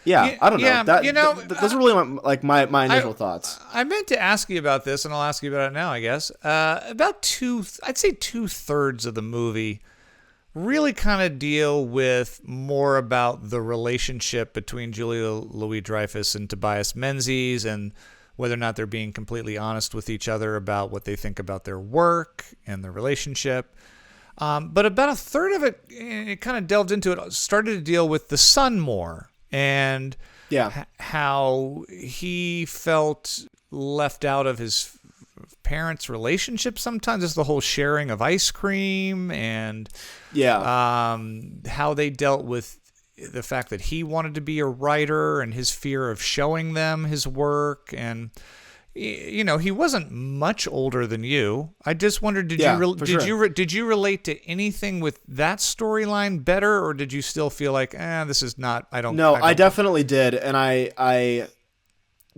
[SPEAKER 9] don't know. Those are really my initial thoughts.
[SPEAKER 10] I meant to ask you about this, and I'll ask you about it now, I guess. I'd say 2/3 of the movie really kind of deal with more about the relationship between Julia Louis-Dreyfus and Tobias Menzies and whether or not they're being completely honest with each other about what they think about their work and their relationship. But about 1/3 of it kind of delved into it, started to deal with the son more and how he felt left out of his parents' relationship sometimes. Just the whole sharing of ice cream and how they dealt with the fact that he wanted to be a writer and his fear of showing them his work. And he wasn't much older than you. I just wondered, did you relate to anything with that storyline better, or did you still feel like, this is not? I definitely did, and I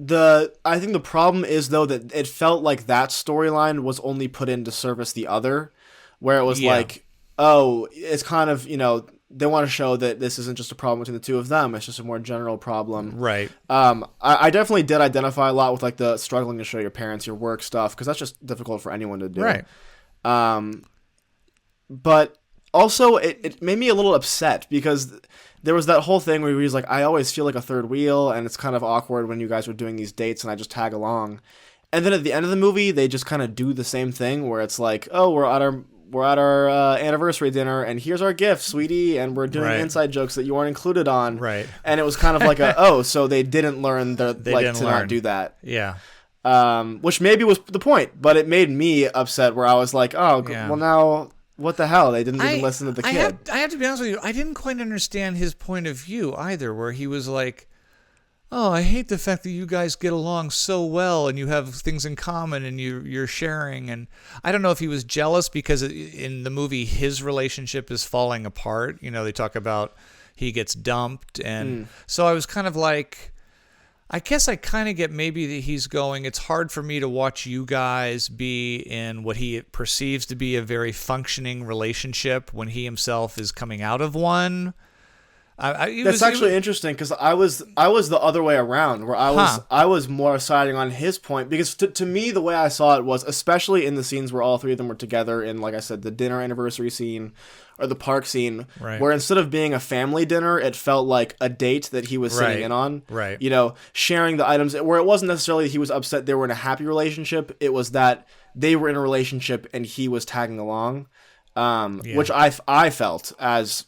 [SPEAKER 10] think the problem is though that it felt like that storyline was only put in to service the other, where it was like, it's kind of they want to show that this isn't just a problem between the two of them. It's just a more general problem. Right.
[SPEAKER 9] I definitely did identify a lot with like the struggling to show your parents your work stuff, because that's just difficult for anyone to do.
[SPEAKER 10] Right.
[SPEAKER 9] But also it made me a little upset, because there was that whole thing where he was like, I always feel like a third wheel, and it's kind of awkward when you guys are doing these dates and I just tag along. And then at the end of the movie, they just kind of do the same thing, where it's like, oh, we're at our anniversary dinner, and here's our gift, sweetie, and we're doing inside jokes that you weren't included on.
[SPEAKER 10] Right.
[SPEAKER 9] And it was kind of like so they didn't learn not do that.
[SPEAKER 10] Yeah.
[SPEAKER 9] Which maybe was the point, but it made me upset, where I was like, well, now what the hell? They didn't even listen to the kid.
[SPEAKER 10] I have to be honest with you. I didn't quite understand his point of view either, where he was like, oh, I hate the fact that you guys get along so well and you have things in common and you're sharing. And I don't know if he was jealous because in the movie his relationship is falling apart. They talk about he gets dumped. And so I was kind of like, I guess I kind of get maybe that he's going, it's hard for me to watch you guys be in what he perceives to be a very functioning relationship when he himself is coming out of one.
[SPEAKER 9] That's actually interesting, because I was the other way around, where I was more siding on his point, because to me the way I saw it was, especially in the scenes where all three of them were together in, like I said, the dinner anniversary scene or the park scene, where instead of being a family dinner, it felt like a date that he was sitting in on, sharing the items, where it wasn't necessarily that he was upset they were in a happy relationship, it was that they were in a relationship and he was tagging along, which I felt as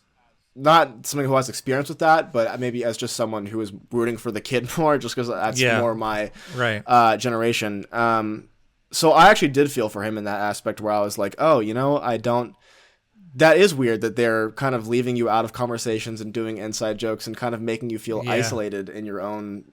[SPEAKER 9] not someone who has experience with that, but maybe as just someone who is rooting for the kid more, just because that's more my generation. So I actually did feel for him in that aspect, where I was like, that is weird that they're kind of leaving you out of conversations and doing inside jokes and kind of making you feel isolated in your own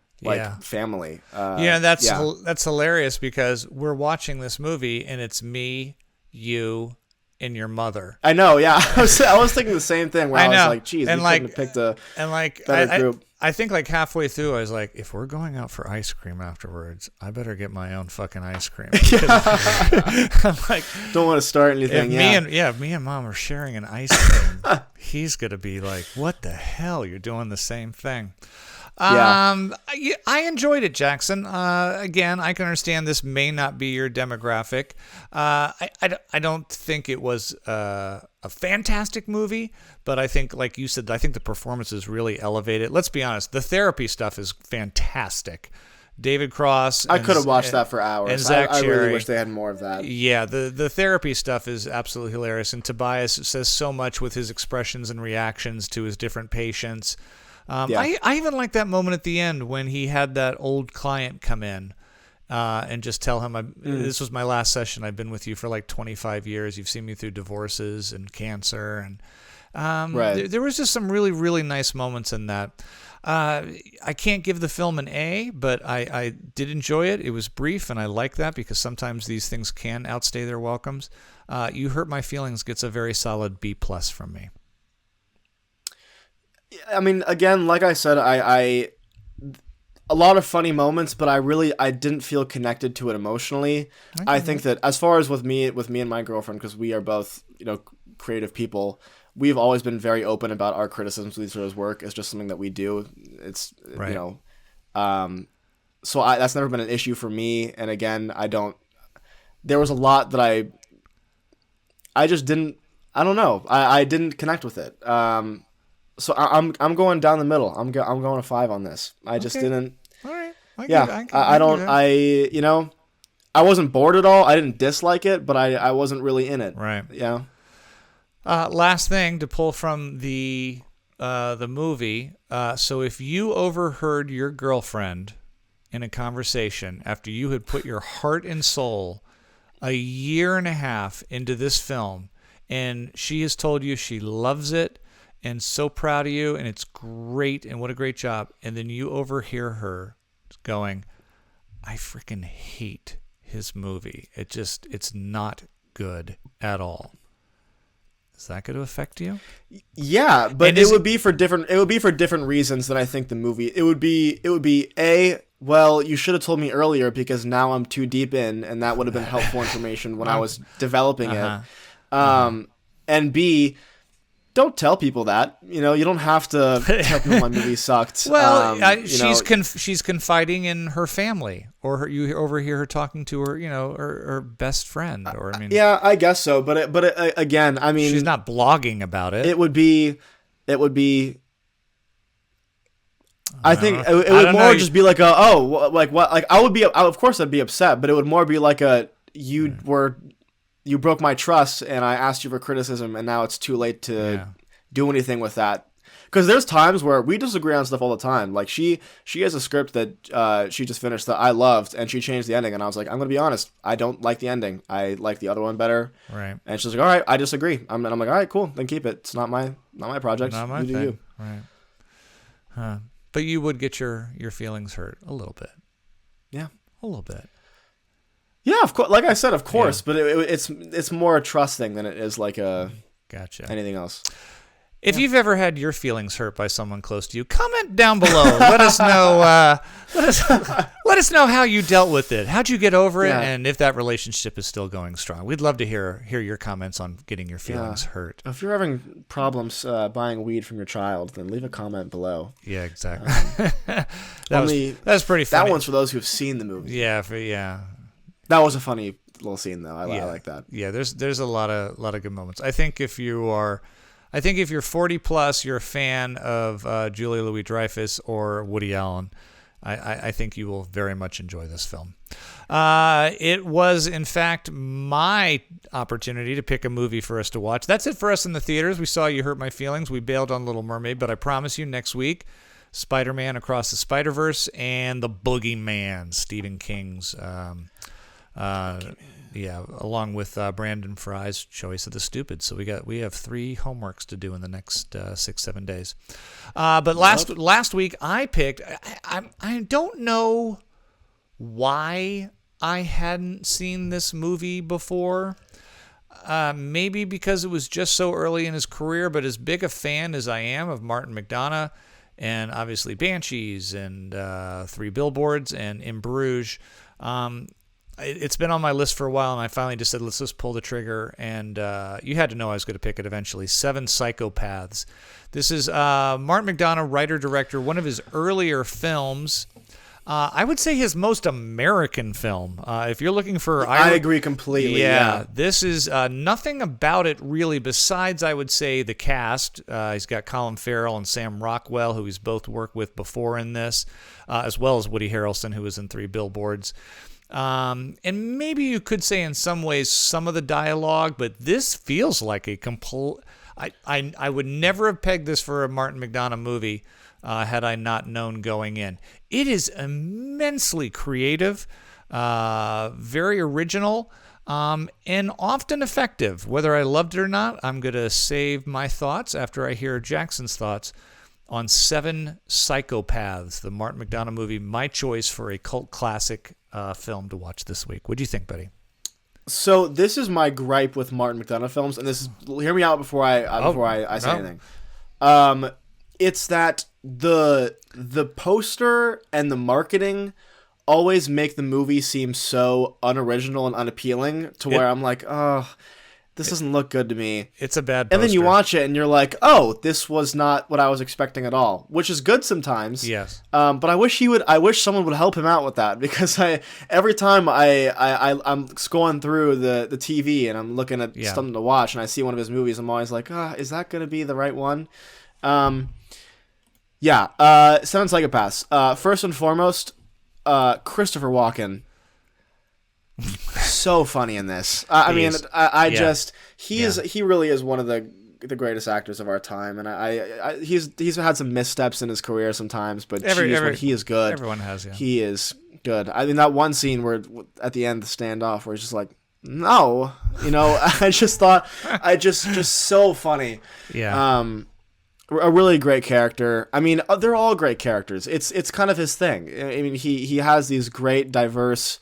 [SPEAKER 9] family.
[SPEAKER 10] That's hilarious, because we're watching this movie and it's me, you, and your mother.
[SPEAKER 9] I know, yeah. I was thinking the same thing, where I was like, geez, we couldn't have picked a better group.
[SPEAKER 10] I think like halfway through, I was like, if we're going out for ice cream afterwards, I better get my own fucking ice cream. I'm like,
[SPEAKER 9] don't want to start anything.
[SPEAKER 10] Me and Mom are sharing an ice cream. He's gonna be like, what the hell? You're doing the same thing. I enjoyed it, Jackson. Again, I can understand this may not be your demographic. I don't think it was a fantastic movie, but I think, like you said, I think the performances really elevated. Let's be honest, the therapy stuff is fantastic. David Cross.
[SPEAKER 9] I could have watched that for hours.
[SPEAKER 10] And Zach
[SPEAKER 9] I
[SPEAKER 10] Cherry.
[SPEAKER 9] really wish they had more of that.
[SPEAKER 10] Yeah, the therapy stuff is absolutely hilarious, and Tobias says so much with his expressions and reactions to his different patients. I even like that moment at the end when he had that old client come in and just tell him, this was my last session. I've been with you for like 25 years. You've seen me through divorces and cancer. And there was just some really, really nice moments in that. I can't give the film an A, but I did enjoy it. It was brief, and I like that, because sometimes these things can outstay their welcomes. You Hurt My Feelings gets a very solid B+ from me.
[SPEAKER 9] I mean, again, like I said, I a lot of funny moments, but I didn't feel connected to it emotionally. I think that as far as with me and my girlfriend, because we are both, creative people, we've always been very open about our criticisms of each other's work. It's just something that we do. It's, so that's never been an issue for me. And again, there was a lot that I just didn't, I don't know. I didn't connect with it. So I'm going down the middle. I'm going a 5 on this. I just didn't.
[SPEAKER 10] All right.
[SPEAKER 9] I wasn't bored at all. I didn't dislike it, but I wasn't really in it.
[SPEAKER 10] Right.
[SPEAKER 9] Yeah.
[SPEAKER 10] Last thing to pull from the movie. So if you overheard your girlfriend in a conversation after you had put your heart and soul a year and a half into this film, and she has told you she loves it and so proud of you, and it's great, and what a great job, and then you overhear her going, I freaking hate his movie. It's not good at all. Is that going to affect you?
[SPEAKER 9] Yeah, but it would be for different reasons than I think the movie. It would be a, well, you should have told me earlier because now I'm too deep in, and that would have been helpful information when I was developing it. And B, don't tell people that. You don't have to tell people my movie sucked.
[SPEAKER 10] Well, she's confiding in her family, or you overhear her talking to her, her best friend, or
[SPEAKER 9] yeah, I guess so. But again,
[SPEAKER 10] she's not blogging about it.
[SPEAKER 9] It would be. I think it would more just be like of course I'd be upset, but it would more be like you broke my trust and I asked you for criticism and now it's too late to do anything with that. Because there's times where we disagree on stuff all the time. Like she has a script that she just finished that I loved and she changed the ending and I was like, I'm going to be honest, I don't like the ending. I like the other one better.
[SPEAKER 10] Right. And
[SPEAKER 9] she's like, all right, I disagree. I'm like, all right, cool, then keep it. It's not my project.
[SPEAKER 10] Not my
[SPEAKER 9] you
[SPEAKER 10] thing.
[SPEAKER 9] Do you.
[SPEAKER 10] Right. Huh. But you would get your feelings hurt a little bit.
[SPEAKER 9] Yeah.
[SPEAKER 10] A little bit.
[SPEAKER 9] Yeah, of course. Like I said, of course, but it's more a trust thing than it is like anything else.
[SPEAKER 10] If you've ever had your feelings hurt by someone close to you, comment down below. Let us know. Let us know how you dealt with it. How'd you get over it, and if that relationship is still going strong. We'd love to hear your comments on getting your feelings hurt.
[SPEAKER 9] If you're having problems buying weed from your child, then leave a comment below.
[SPEAKER 10] Yeah, exactly. That's pretty funny.
[SPEAKER 9] That one's for those who've seen the movie.
[SPEAKER 10] Yeah,
[SPEAKER 9] That was a funny little scene, though. I like that.
[SPEAKER 10] Yeah, there's a lot of good moments. I think if you're 40 plus, you're a fan of Julia Louis-Dreyfus or Woody Allen, I think you will very much enjoy this film. It was, in fact, my opportunity to pick a movie for us to watch. That's it for us in the theaters. We saw You Hurt My Feelings. We bailed on Little Mermaid, but I promise you next week, Spider-Man Across the Spider-Verse and The Boogeyman, Stephen King's along with Brandon Fry's Choice of the Stupid. So we have 3 homeworks to do in the next 6-7 days. But last week I picked. I don't know why I hadn't seen this movie before. Maybe because it was just so early in his career. But as big a fan as I am of Martin McDonagh, and obviously Banshees and 3 Billboards and In Bruges. It's been on my list for a while, and I finally just said, let's just pull the trigger. And you had to know I was going to pick it eventually. 7 Psychopaths. This is Martin McDonagh, writer-director, one of his earlier films. I would say his most American film. If you're looking for...
[SPEAKER 9] I agree completely. Yeah.
[SPEAKER 10] This is nothing about it really besides, I would say, the cast. He's got Colin Farrell and Sam Rockwell, who he's both worked with before in this, as well as Woody Harrelson, who was in 3 Billboards. And maybe you could say in some ways some of the dialogue, but this feels like a complete... I would never have pegged this for a Martin McDonagh movie had I not known going in. It is immensely creative, very original, and often effective. Whether I loved it or not, I'm going to save my thoughts after I hear Jackson's thoughts on 7 Psychopaths, the Martin McDonagh movie, my choice for a cult classic film to watch this week. What do you think, buddy?
[SPEAKER 9] So this is my gripe with Martin McDonagh films, and this is, hear me out before I say anything. It's that the poster and the marketing always make the movie seem so unoriginal and unappealing to where I'm like, oh, this doesn't look good to me.
[SPEAKER 10] It's a bad poster.
[SPEAKER 9] And then you watch it and you're like, oh, this was not what I was expecting at all, which is good sometimes.
[SPEAKER 10] Yes.
[SPEAKER 9] But I wish someone would help him out with that, because every time I'm scrolling through the TV and I'm looking at something to watch and I see one of his movies, I'm always like, is that going to be the right one? 7 Psychopaths. First and foremost, Christopher Walken. So funny in this. He really is one of the greatest actors of our time, and he's had some missteps in his career sometimes, but he is good.
[SPEAKER 10] Everyone has, yeah.
[SPEAKER 9] He is good. I mean, that one scene where at the end, the standoff, where he's just like, no, I just thought, just so funny.
[SPEAKER 10] Yeah.
[SPEAKER 9] A really great character. I mean, they're all great characters. It's kind of his thing. I mean, he has these great, diverse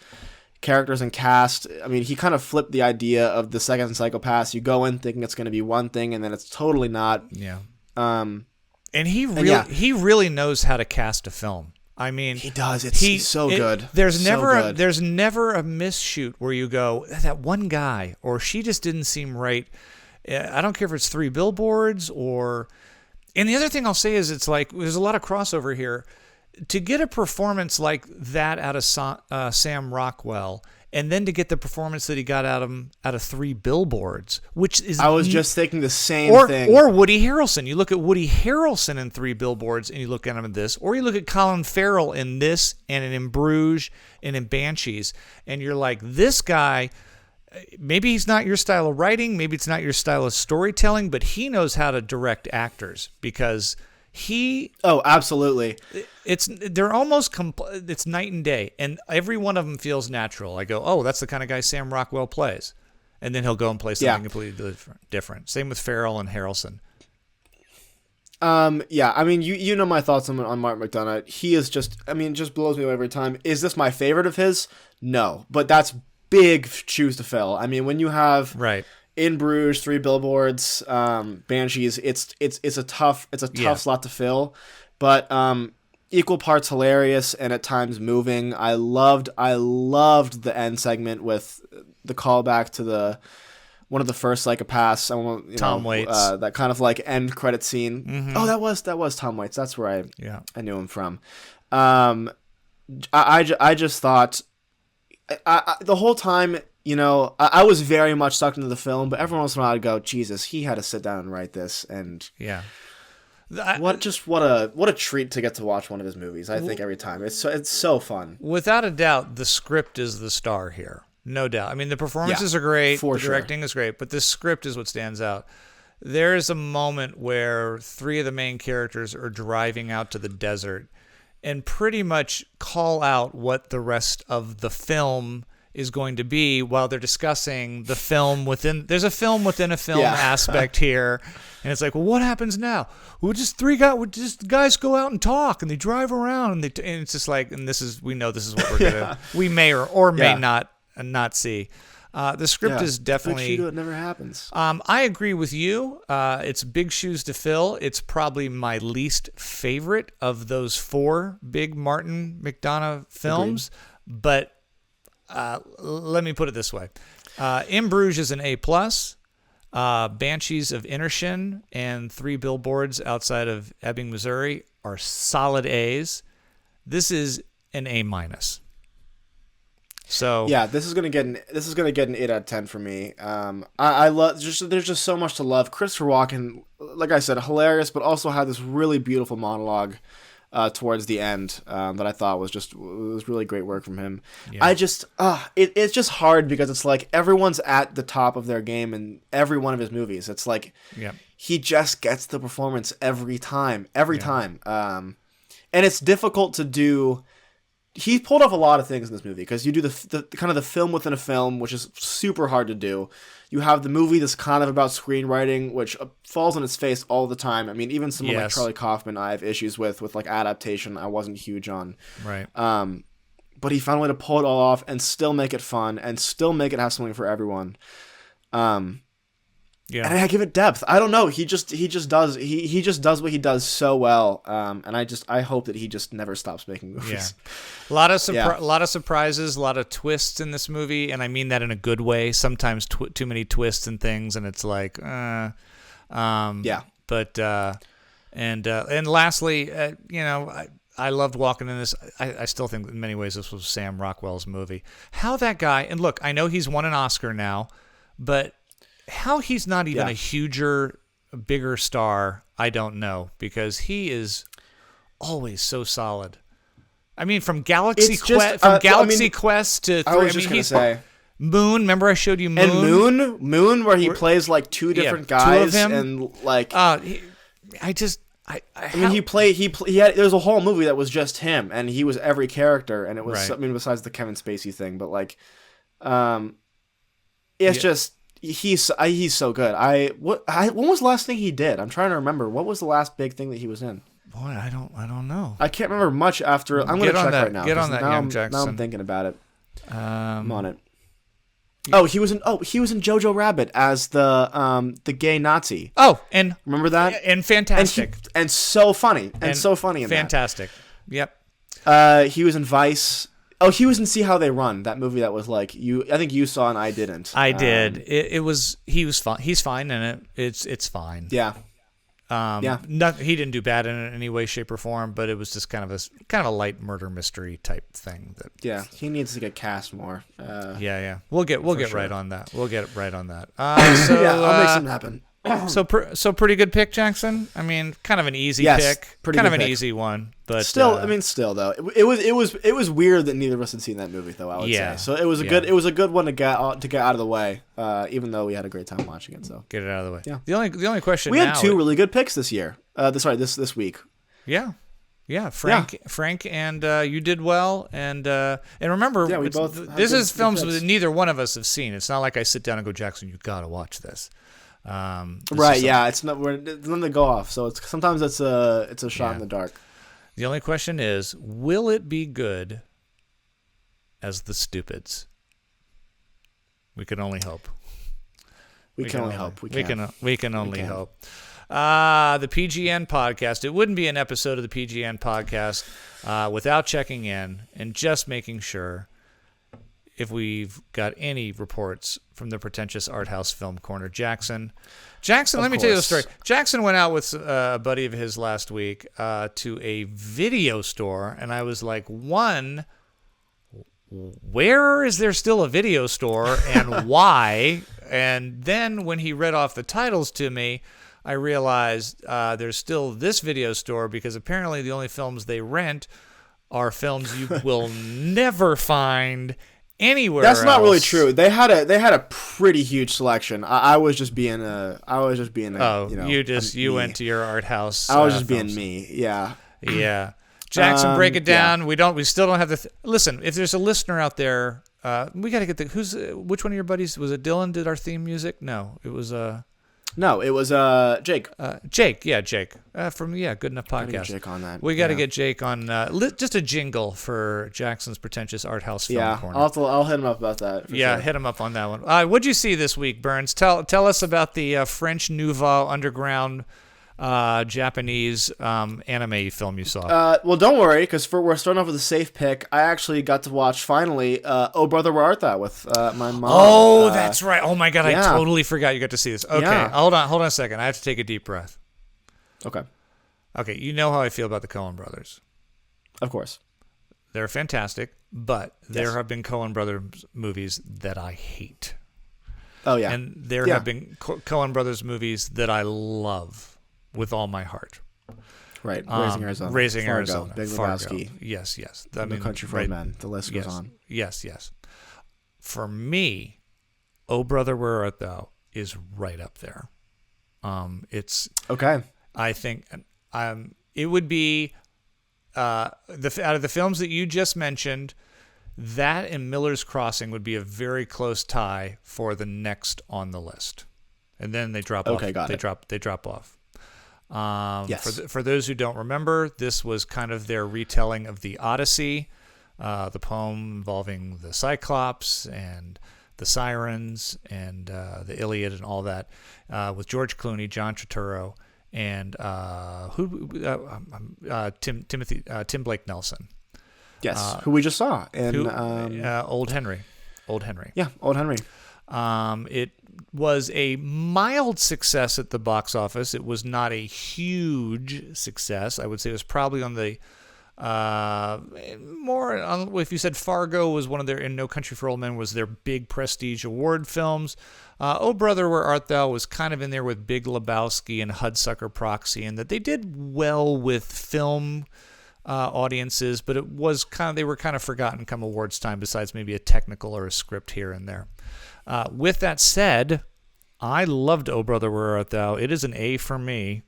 [SPEAKER 9] characters and cast. I mean, he kind of flipped the idea of the second Psychopaths. You go in thinking it's going to be one thing, and then it's totally not.
[SPEAKER 10] Yeah. And he really knows how to cast a film. I mean,
[SPEAKER 9] he does. He's so good.
[SPEAKER 10] There's never a miss shoot where you go, that one guy, or she just didn't seem right. I don't care if it's 3 Billboards or. And the other thing I'll say is, it's like there's a lot of crossover here. To get a performance like that out of Sam Rockwell, and then to get the performance that he got out of 3 Billboards, which is
[SPEAKER 9] I was just thinking the same thing.
[SPEAKER 10] Or Woody Harrelson. You look at Woody Harrelson in 3 Billboards, and you look at him in this, or you look at Colin Farrell in this, and in Bruges, and in Banshees, and you're like, this guy. Maybe he's not your style of writing, maybe it's not your style of storytelling, but he knows how to direct actors because he.
[SPEAKER 9] Oh, absolutely.
[SPEAKER 10] They're almost it's night and day, and every one of them feels natural. I go, oh, that's the kind of guy Sam Rockwell plays, and then he'll go and play something completely different. Same with Farrell and Harrelson.
[SPEAKER 9] Yeah, I mean, you know my thoughts on Mark McDonagh. He is just blows me away every time. Is this my favorite of his? No, but that's big shoes to fill. I mean, when you have In Bruges, 3 Billboards, Banshees, it's a tough slot to fill, but equal parts hilarious and at times moving. I loved the end segment with the callback to one of the first Psychopaths.
[SPEAKER 10] Tom Waits.
[SPEAKER 9] That kind of like end credit scene.
[SPEAKER 10] Mm-hmm.
[SPEAKER 9] Oh, that was Tom Waits. That's where I knew him from. I just thought. The whole time, I was very much sucked into the film, but every once in a while I'd go, Jesus, he had to sit down and write this, and what a treat to get to watch one of his movies. I think every time it's so fun.
[SPEAKER 10] Without a doubt, the script is the star here, no doubt. I mean, the performances are great, the directing is great, but the script is what stands out. There is a moment where 3 of the main characters are driving out to the desert and pretty much call out what the rest of the film is going to be while they're discussing the film within. There's a film within a film aspect here, and it's like, well, what happens now? Guys go out and talk, and they drive around, and it's just like, and we know this is what we're we may or may not see. The script is definitely.
[SPEAKER 9] It never happens.
[SPEAKER 10] I agree with you. It's big shoes to fill. It's probably my least favorite of those 4 big Martin McDonagh films. Agreed. But let me put it this way: In Bruges is an A+. Banshees of Inisherin and 3 Billboards Outside of Ebbing, Missouri are solid A's. This is an A-. So
[SPEAKER 9] yeah, this is gonna get an 8 out of 10 for me. I love there's just so much to love. Christopher Walken, like I said, hilarious, but also had this really beautiful monologue towards the end that I thought was really great work from him. Yeah. It's just hard because it's like everyone's at the top of their game in every one of his movies. It's like he just gets the performance every time, and it's difficult to do. He pulled off a lot of things in this movie because you do the kind of the film within a film, which is super hard to do. You have the movie that's kind of about screenwriting, which falls on its face all the time. I mean, even someone like Charlie Kaufman, I have issues with like adaptation. I wasn't huge on.
[SPEAKER 10] Right.
[SPEAKER 9] But he found a way to pull it all off and still make it fun and still make it have something for everyone.
[SPEAKER 10] Yeah.
[SPEAKER 9] And I give it depth. I don't know. He just does what he does so well. And I hope that he just never stops making movies.
[SPEAKER 10] Yeah. A lot of surprises, a lot of twists in this movie, and I mean that in a good way. Sometimes too many twists and things, and it's like, yeah. But and lastly, I loved walking in this. I still think in many ways this was Sam Rockwell's movie. How that guy, and look, I know he's won an Oscar now, but how he's not even a bigger star, I don't know, because he is always so solid. I mean, from Galaxy Quest to
[SPEAKER 9] I was just gonna say
[SPEAKER 10] Moon. Remember, I showed you Moon.
[SPEAKER 9] And Moon, where he plays like 2 different guys,
[SPEAKER 10] 2 of him,
[SPEAKER 9] and like
[SPEAKER 10] he
[SPEAKER 9] had. There's a whole movie that was just him, and he was every character, and it was. Right. I mean, besides the Kevin Spacey thing, but like, it's just he's so good. When was the last thing he did? I'm trying to remember. What was the last big thing that he was in?
[SPEAKER 10] Boy, I don't know.
[SPEAKER 9] I can't remember much after. I'm going to check right now.
[SPEAKER 10] Get on that, young Jackson.
[SPEAKER 9] Now I'm thinking about it. I'm on it. He was in Jojo Rabbit as the gay Nazi.
[SPEAKER 10] Oh, and
[SPEAKER 9] remember that?
[SPEAKER 10] And fantastic.
[SPEAKER 9] And so funny. And so funny in
[SPEAKER 10] fantastic.
[SPEAKER 9] That. Yep. He was in Vice. Oh, he was in See How They Run, that movie that was like I think you saw and I didn't.
[SPEAKER 10] I did. He was fine. He's fine in it. It's fine.
[SPEAKER 9] Yeah.
[SPEAKER 10] He didn't do bad in it in any way, shape, or form, but it was just kind of a light murder mystery type thing.
[SPEAKER 9] He needs to get cast more.
[SPEAKER 10] We'll get right on that. We'll get right on that.
[SPEAKER 9] I'll make something happen.
[SPEAKER 10] So pretty good pick, Jackson. I mean, kind of an easy pick, kind of an easy one, but
[SPEAKER 9] still though, it was weird that neither of us had seen that movie though. I would say so. It was a good one to get out of the way. Even though we had a great time watching it, so
[SPEAKER 10] get it out of the way. Yeah. The only question
[SPEAKER 9] we had two really good picks this year. This week.
[SPEAKER 10] Yeah. Frank, and you did well, and remember, this is films that neither one of us have seen. It's not like I sit down and go, Jackson, you gotta watch this.
[SPEAKER 9] Right? Yeah, it's nothing to go off. So sometimes it's a shot in the dark.
[SPEAKER 10] The only question is, will it be good as The Stupids? We can only hope.
[SPEAKER 9] We can only hope.
[SPEAKER 10] We can only hope. The PGN podcast. It wouldn't be an episode of the PGN podcast without checking in and just making sure if we've got any reports from the pretentious art house film corner. Jackson, let me tell you the story. Jackson went out with a buddy of his last week to a video store, and I was like, one, where is there still a video store and why? And then when he read off the titles to me, I realized there's still this video store because apparently the only films they rent are films you will never find anywhere.
[SPEAKER 9] That's
[SPEAKER 10] else.
[SPEAKER 9] Not really true. They had a pretty huge selection. I was just being a.
[SPEAKER 10] You went to your art house.
[SPEAKER 9] I was just being me. Yeah.
[SPEAKER 10] Yeah. Jackson, break it down. Yeah. We still don't have the. Listen, if there's a listener out there, we got to get which one of your buddies was it? Dylan did our theme music? No, it was
[SPEAKER 9] No, it was Jake.
[SPEAKER 10] Jake, from Good Enough Podcast.
[SPEAKER 9] Get Jake on that.
[SPEAKER 10] We got to get Jake on just a jingle for Jackson's pretentious art house film corner.
[SPEAKER 9] I'll hit him up about that.
[SPEAKER 10] Sure. Hit him up on that one. What'd you see this week, Burns? Tell us about the French Nouveau Underground Japanese anime film you saw.
[SPEAKER 9] Well, don't worry, because we're starting off with a safe pick. I actually got to watch finally Oh Brother Where Art Thou with my mom.
[SPEAKER 10] Oh, that's right. Oh my God, I totally forgot you got to see this. Okay, hold on a second. I have to take a deep breath. Okay, you know how I feel about the Coen brothers.
[SPEAKER 9] Of course.
[SPEAKER 10] They're fantastic, but there have been Coen brothers movies that I hate.
[SPEAKER 9] Oh yeah.
[SPEAKER 10] And there have been Coen brothers movies that I love with all my heart.
[SPEAKER 9] Right. Raising Arizona. Big Lebowski.
[SPEAKER 10] Yes.
[SPEAKER 9] No Country for Old Men. The list goes on.
[SPEAKER 10] Yes. For me, Oh Brother Where Art Thou is right up there. It's
[SPEAKER 9] okay.
[SPEAKER 10] I think it would be out of the films that you just mentioned, that and Miller's Crossing would be a very close tie for the next on the list. And then they drop off.
[SPEAKER 9] Okay, got it.
[SPEAKER 10] They drop off.
[SPEAKER 9] Yes.
[SPEAKER 10] For those who don't remember, this was kind of their retelling of the Odyssey, the poem involving the Cyclops and the Sirens and the Iliad and all that, with George Clooney, John Turturro, and Tim Blake Nelson.
[SPEAKER 9] Yes, who we just saw in
[SPEAKER 10] Old Henry.
[SPEAKER 9] Yeah, Old Henry.
[SPEAKER 10] It was a mild success at the box office. It was not a huge success. I would say it was probably on the more on, if you said Fargo was one of their, and No Country for Old Men was their big prestige award films. Oh Brother Where Art Thou was kind of in there with Big Lebowski and Hudsucker Proxy, and that they did well with film audiences, but it was they were kind of forgotten come awards time, besides maybe a technical or a script here and there. With that said, I loved Oh Brother Where Art Thou. It is an A for me.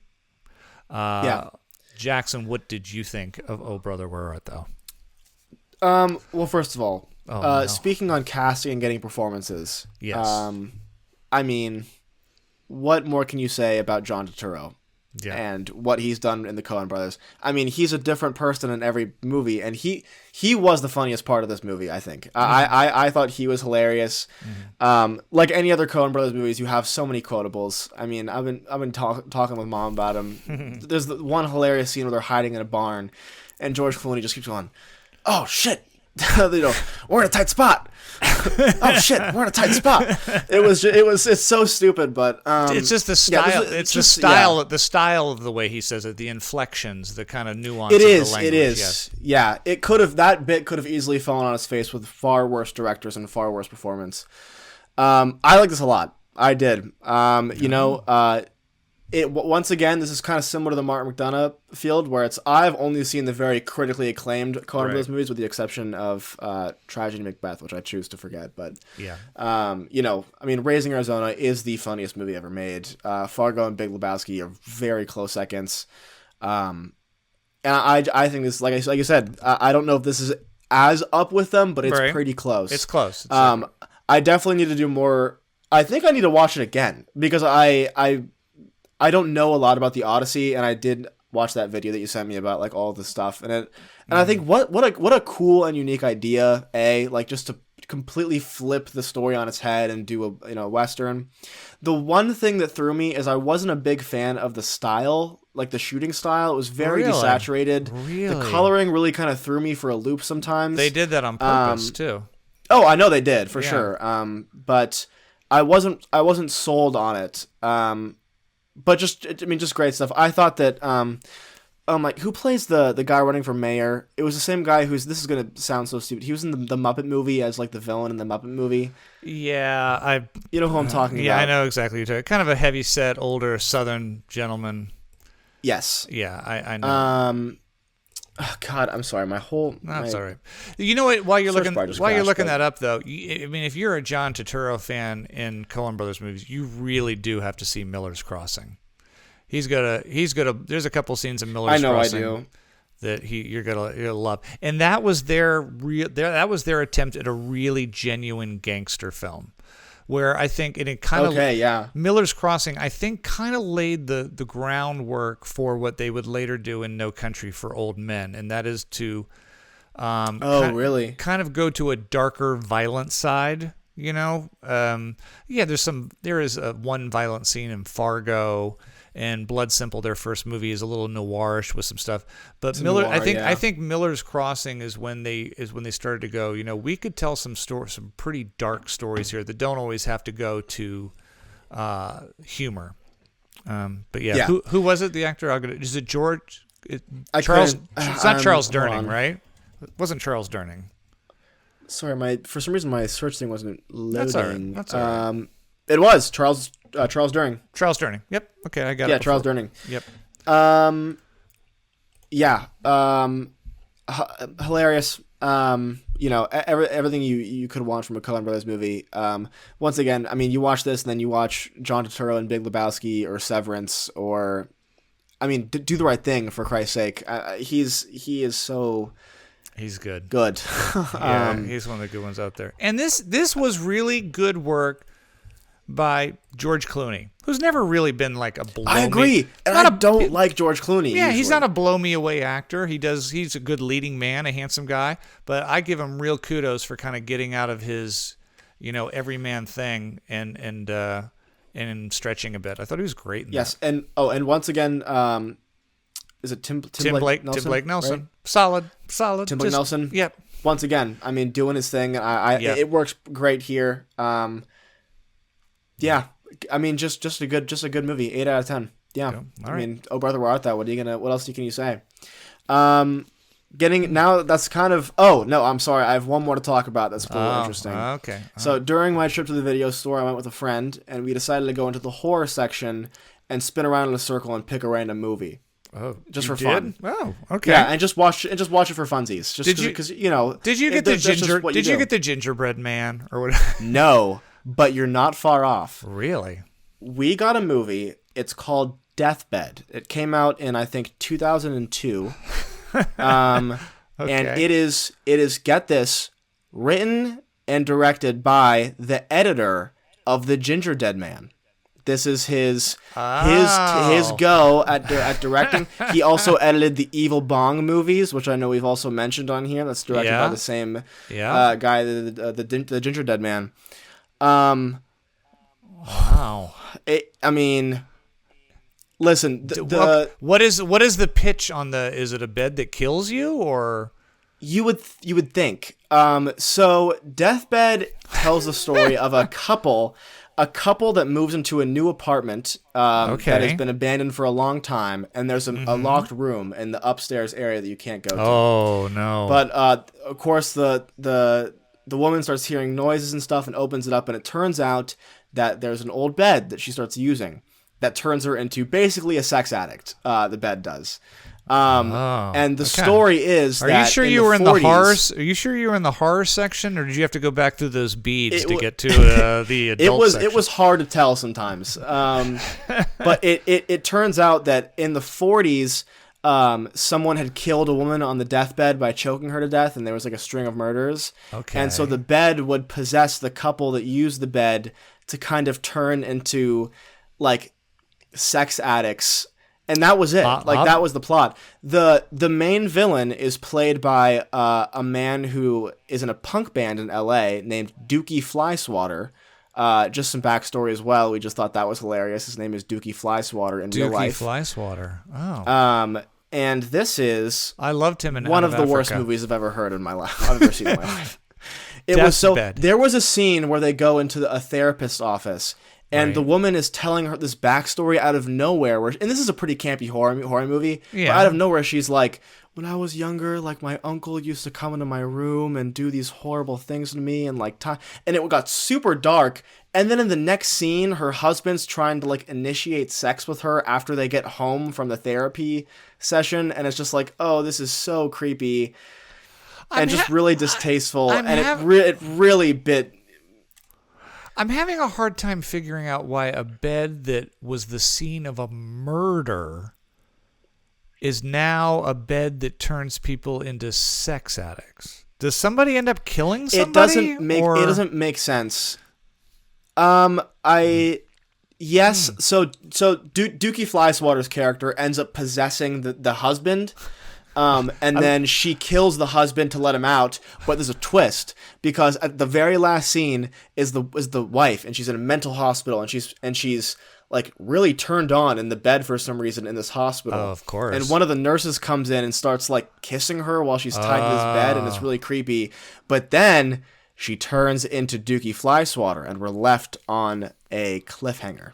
[SPEAKER 10] Jackson, what did you think of Oh Brother Where Art Thou?
[SPEAKER 9] Well, first of all,
[SPEAKER 10] no.
[SPEAKER 9] speaking on casting and getting performances.
[SPEAKER 10] Yes.
[SPEAKER 9] I mean, what more can you say about John Turturro?
[SPEAKER 10] Yeah.
[SPEAKER 9] And what he's done in the Coen brothers. I mean, he's a different person in every movie, and he was the funniest part of this movie, I think. I thought he was hilarious. Like any other Coen brothers movies, you have so many quotables. I mean, I've been talking with Mom about him. There's the one hilarious scene where they're hiding in a barn, and George Clooney just keeps going, "Oh shit, we're in a tight spot. Oh shit, we're in a tight spot." It's so stupid, but
[SPEAKER 10] it's just the style. The style of the way he says it, the inflections, the kind of nuance. Of the language.
[SPEAKER 9] It is.
[SPEAKER 10] Yes.
[SPEAKER 9] Yeah, that bit could have easily fallen on his face with far worse directors and far worse performance. I like this a lot. I did. Once again, this is kind of similar to the Martin McDonagh field, where I've only seen the very critically acclaimed Coen Brothers movies, with the exception of Tragedy Macbeth, which I choose to forget. But
[SPEAKER 10] yeah,
[SPEAKER 9] Raising Arizona is the funniest movie ever made. Fargo and Big Lebowski are very close seconds. And I think this, like you said, I don't know if this is as up with them, but it's pretty close.
[SPEAKER 10] It's close.
[SPEAKER 9] I definitely need to do more. I think I need to watch it again, because I don't know a lot about the Odyssey, and I did watch that video that you sent me about like all this stuff, and I think what a cool and unique idea, like just to completely flip the story on its head and do a Western. The one thing that threw me is I wasn't a big fan of the style, like the shooting style. It was very desaturated.
[SPEAKER 10] Really?
[SPEAKER 9] The coloring really kind of threw me for a loop sometimes.
[SPEAKER 10] They did that on purpose too.
[SPEAKER 9] Oh, I know they did for sure. But I wasn't sold on it. But just great stuff. I thought that, who plays the guy running for mayor? It was the same guy this is going to sound so stupid. He was in the Muppet movie as like the villain in the Muppet movie.
[SPEAKER 10] Yeah,
[SPEAKER 9] you know who I'm talking about.
[SPEAKER 10] Yeah, I know exactly what you're talking. Kind of a heavy-set, older Southern gentleman.
[SPEAKER 9] Yes.
[SPEAKER 10] Yeah, I know.
[SPEAKER 9] Oh God, I'm sorry.
[SPEAKER 10] That's all right. You know what? While you're looking that up, though, if you're a John Turturro fan in Coen Brothers movies, you really do have to see Miller's Crossing. There's a couple scenes in Miller's Crossing. I do. That you're gonna love, and that was their attempt at a really genuine gangster film. Where I think Miller's Crossing, I think, kind of laid the groundwork for what they would later do in No Country for Old Men, and that is to
[SPEAKER 9] really
[SPEAKER 10] kind of go to a darker, violent side. There is one violent scene in Fargo, and Blood Simple, their first movie, is a little noirish with some stuff. But I think Miller's Crossing is when they started to go, we could tell some pretty dark stories here that don't always have to go to humor. But yeah. Who was it? The actor? Is it George? Charles? It's not Charles Durning, right? It wasn't Charles Durning.
[SPEAKER 9] Sorry, for some reason my search thing wasn't loading.
[SPEAKER 10] That's all right.
[SPEAKER 9] It was Charles Durning.
[SPEAKER 10] Charles Durning. Yep. Okay, I got it.
[SPEAKER 9] Yeah, Charles Durning.
[SPEAKER 10] Yep.
[SPEAKER 9] Hilarious. Everything you could want from a Coen Brothers movie. Once again, you watch this and then you watch John Turturro in Big Lebowski or Severance, or Do the Right Thing, for Christ's sake. He is so.
[SPEAKER 10] He's good.
[SPEAKER 9] Good.
[SPEAKER 10] Yeah, he's one of the good ones out there. And this was really good work by George Clooney, who's never really been like a blow
[SPEAKER 9] I agree. I don't like George Clooney.
[SPEAKER 10] Yeah,
[SPEAKER 9] usually.
[SPEAKER 10] He's not a blow me away actor. He's a good leading man, a handsome guy, but I give him real kudos for kind of getting out of his, everyman thing and stretching a bit. I thought he was great in that.
[SPEAKER 9] And once again, is it Tim Blake Nelson?
[SPEAKER 10] Tim Blake Nelson.
[SPEAKER 9] Right?
[SPEAKER 10] Solid.
[SPEAKER 9] Tim Blake Nelson.
[SPEAKER 10] Yep.
[SPEAKER 9] Once again, doing his thing. It works great here. Yeah, just a good movie. 8 out of 10. Yeah,
[SPEAKER 10] all right.
[SPEAKER 9] Oh brother, where art thou? What else can you say? That's kind of. Oh no, I'm sorry. I have one more to talk about. That's pretty interesting.
[SPEAKER 10] Okay.
[SPEAKER 9] So during my trip to the video store, I went with a friend, and we decided to go into the horror section and spin around in a circle and pick a random movie.
[SPEAKER 10] Oh,
[SPEAKER 9] just for fun.
[SPEAKER 10] Oh, okay.
[SPEAKER 9] Yeah, and just watch it for funsies. Just because
[SPEAKER 10] Did you get the gingerbread man or what?
[SPEAKER 9] No. But you're not far off.
[SPEAKER 10] Really?
[SPEAKER 9] We got a movie. It's called Deathbed. It came out in, I think, 2002. And it is get this, written and directed by the editor of The Ginger Dead Man. This is his go at directing. He also edited the Evil Bong movies, which I know we've also mentioned on here. That's directed by the same guy, the Ginger Dead Man.
[SPEAKER 10] Wow.
[SPEAKER 9] Listen.
[SPEAKER 10] What is the pitch on the? Is it a bed that kills you, or?
[SPEAKER 9] You would think. So Deathbed tells the story of a couple that moves into a new apartment that has been abandoned for a long time, and there's a locked room in the upstairs area that you can't go to.
[SPEAKER 10] Oh no!
[SPEAKER 9] But of course the woman starts hearing noises and stuff and opens it up, and it turns out that there's an old bed that she starts using that turns her into basically a sex addict. The bed does. And the story is
[SPEAKER 10] Are
[SPEAKER 9] that
[SPEAKER 10] you sure
[SPEAKER 9] in
[SPEAKER 10] you
[SPEAKER 9] the
[SPEAKER 10] were in
[SPEAKER 9] 40s,
[SPEAKER 10] the horror? Are you sure you were in the horror section, or did you have to go back through those beads to get to the adult section?
[SPEAKER 9] It was hard to tell sometimes. But it turns out that in the 40s, someone had killed a woman on the deathbed by choking her to death, and there was like a string of murders. Okay. And so the bed would possess the couple that used the bed to kind of turn into like sex addicts. And that was it. That was the plot. The main villain is played by a man who is in a punk band in L.A. named Dookie Flyswatter. Just some backstory as well. We just thought that was hilarious. His name is Dookie Flyswatter in real life.
[SPEAKER 10] Dookie Flyswatter. Oh.
[SPEAKER 9] And this is
[SPEAKER 10] I loved him in
[SPEAKER 9] one of the worst movies I've ever heard in my life. I've ever seen in my life. There was a scene where they go into a therapist's office. And the woman is telling her this backstory out of nowhere, and this is a pretty campy horror movie. Yeah. But out of nowhere, she's like, "When I was younger, like my uncle used to come into my room and do these horrible things to me, and and it got super dark." And then in the next scene, her husband's trying to like initiate sex with her after they get home from the therapy session, and it's just like, oh, this is so creepy, and just really distasteful, it really bit.
[SPEAKER 10] I'm having a hard time figuring out why a bed that was the scene of a murder is now a bed that turns people into sex addicts. Does somebody end up killing somebody?
[SPEAKER 9] It doesn't make sense. So Dookie Flyswatter's character ends up possessing the husband. Then she kills the husband to let him out, but there's a twist because at the very last scene is the wife, and she's in a mental hospital, and she's like really turned on in the bed for some reason in this hospital.
[SPEAKER 10] Oh, of course.
[SPEAKER 9] And one of the nurses comes in and starts like kissing her while she's tied to this bed, and it's really creepy. But then she turns into Dookie Flyswatter, and we're left on a cliffhanger.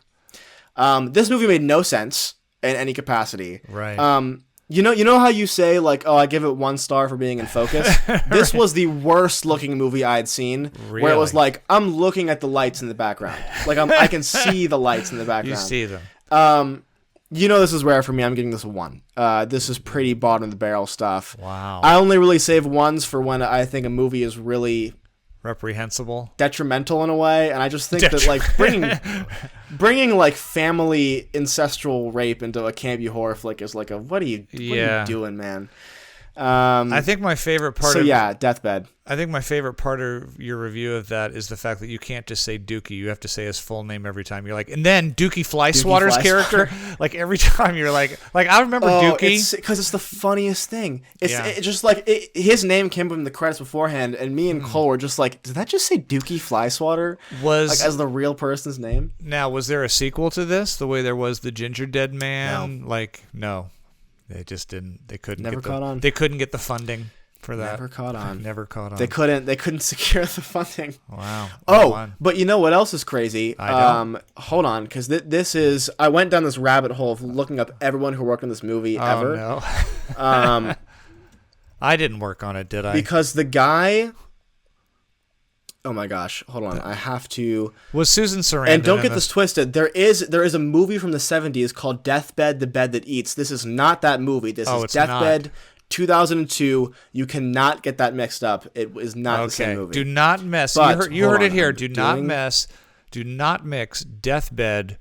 [SPEAKER 9] This movie made no sense in any capacity.
[SPEAKER 10] Right.
[SPEAKER 9] You know how you say like, oh, I give it 1 star for being in focus? This was the worst looking movie I had seen, where it was like, I'm looking at the lights in the background. Like I can see the lights in the background.
[SPEAKER 10] You see them.
[SPEAKER 9] This is rare for me. I'm giving this a 1. This is pretty bottom of the barrel stuff.
[SPEAKER 10] Wow.
[SPEAKER 9] I only really save 1s for when I think a movie is really
[SPEAKER 10] reprehensible,
[SPEAKER 9] detrimental in a way, and I just think that like bringing like family incestual rape into a campy horror flick is like what are you doing, man?
[SPEAKER 10] I think my favorite part
[SPEAKER 9] Deathbed.
[SPEAKER 10] I think my favorite part of your review of that is the fact that you can't just say Dookie. You have to say his full name every time. You're like, and then Dookie Flyswatter's character. Like every time you're like I remember Dookie.
[SPEAKER 9] Because it's the funniest thing. It's just like his name came from the credits beforehand, and me and Cole were just like, did that just say Dookie Flyswatter? As the real person's name?
[SPEAKER 10] Now, was there a sequel to this? The way there was the Ginger Dead Man? No. No. They just didn't. They couldn't.
[SPEAKER 9] Caught on.
[SPEAKER 10] They couldn't get the funding for that.
[SPEAKER 9] Never caught on.
[SPEAKER 10] They
[SPEAKER 9] couldn't secure the funding.
[SPEAKER 10] Wow.
[SPEAKER 9] But you know what else is crazy? Hold on, because this is. I went down this rabbit hole of looking up everyone who worked on this movie ever.
[SPEAKER 10] No. I didn't work on it, did I?
[SPEAKER 9] Because the guy. Oh my gosh! Hold on, I have to.
[SPEAKER 10] Was Susan Sarandon?
[SPEAKER 9] And don't get this twisted. There is a movie from the 70s called Deathbed: The Bed That Eats. This is not that movie. This is Deathbed, 2002. You cannot get that mixed up. It is not the same movie.
[SPEAKER 10] Do not mess.
[SPEAKER 9] But,
[SPEAKER 10] you heard it here. Do not mess. Do not mix Deathbed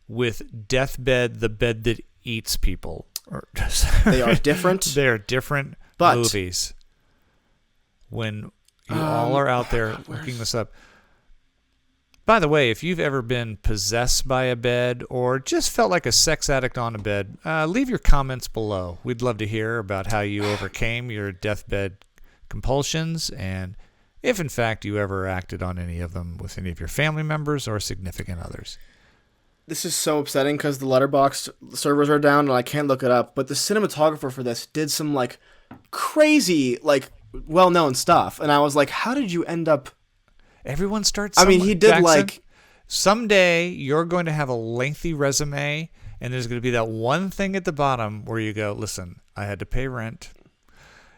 [SPEAKER 10] with Deathbed: The Bed That Eats People.
[SPEAKER 9] They are different.
[SPEAKER 10] They are different movies. when you all are out there looking this up. By the way, if you've ever been possessed by a bed or just felt like a sex addict on a bed, leave your comments below. We'd love to hear about how you overcame your deathbed compulsions and if, in fact, you ever acted on any of them with any of your family members or significant others.
[SPEAKER 9] This is so upsetting because the Letterboxd servers are down and I can't look it up, but the cinematographer for this did some, like, crazy, like, well-known stuff. And I was like, how did you end up...
[SPEAKER 10] Everyone starts.
[SPEAKER 9] I mean, he did,
[SPEAKER 10] Jackson,
[SPEAKER 9] like...
[SPEAKER 10] Someday you're going to have a lengthy resume, and there's going to be that one thing at the bottom where you go, listen, I had to pay rent.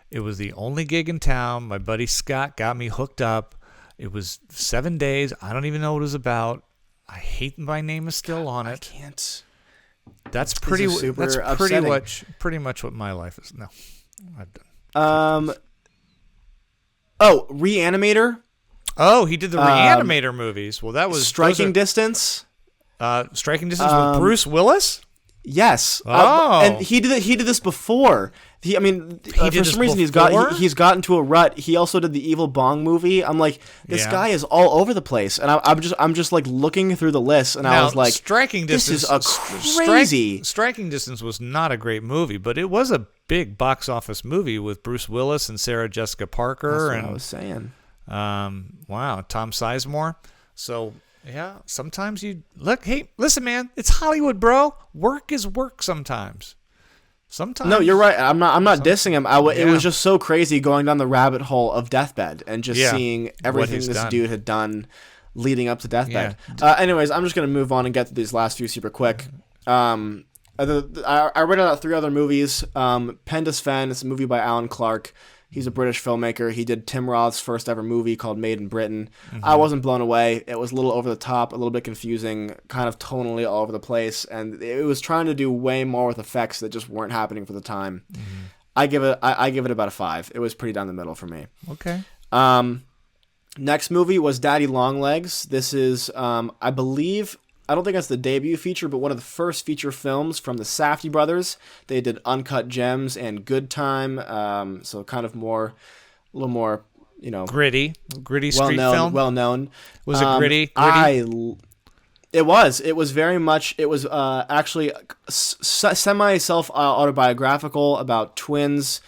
[SPEAKER 10] It was the only gig in town. My buddy Scott got me hooked up. It was 7 days. I don't even know what it was about. I hate my name is still on it.
[SPEAKER 9] I can't.
[SPEAKER 10] That's pretty. That's pretty much what my life is. No, I've done.
[SPEAKER 9] Reanimator.
[SPEAKER 10] Oh, he did the Reanimator movies. Well, that was
[SPEAKER 9] Striking Distance.
[SPEAKER 10] Striking Distance with Bruce Willis.
[SPEAKER 9] Yes.
[SPEAKER 10] Oh,
[SPEAKER 9] and he did this before. For some reason he's got into a rut. He also did the Evil Bong movie. I'm like, this guy is all over the place, and I'm just like looking through the list, and I was like,
[SPEAKER 10] Striking Distance.
[SPEAKER 9] This is a crazy.
[SPEAKER 10] Striking Distance was not a great movie, but it was a big box office movie with Bruce Willis and Sarah Jessica Parker.
[SPEAKER 9] That's what I was saying.
[SPEAKER 10] Wow, Tom Sizemore. So yeah, sometimes you look. Hey, listen, man, it's Hollywood, bro. Work is work sometimes. Sometimes.
[SPEAKER 9] No, you're right. I'm not dissing him. It was just so crazy going down the rabbit hole of Deathbed and just seeing everything this dude had done leading up to Deathbed. Yeah. Anyways, I'm just gonna move on and get to these last few super quick. I read about 3 other movies. Penda's Fen. It's a movie by Alan Clark. He's a British filmmaker. He did Tim Roth's first ever movie called Made in Britain. Mm-hmm. I wasn't blown away. It was a little over the top, a little bit confusing, kind of tonally all over the place, and it was trying to do way more with effects that just weren't happening for the time. Mm-hmm. I give it about a 5. It was pretty down the middle for me.
[SPEAKER 10] Okay.
[SPEAKER 9] Next movie was Daddy Longlegs. This is, I don't think that's the debut feature, but one of the first feature films from the Safdie brothers. They did Uncut Gems and Good Time, so kind of a little more,
[SPEAKER 10] gritty street film.
[SPEAKER 9] Well known.
[SPEAKER 10] Was it gritty?
[SPEAKER 9] It was very much. It was actually semi self autobiographical about twins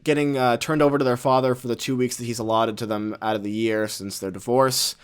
[SPEAKER 9] getting turned over to their father for the 2 weeks that he's allotted to them out of the year since their divorce.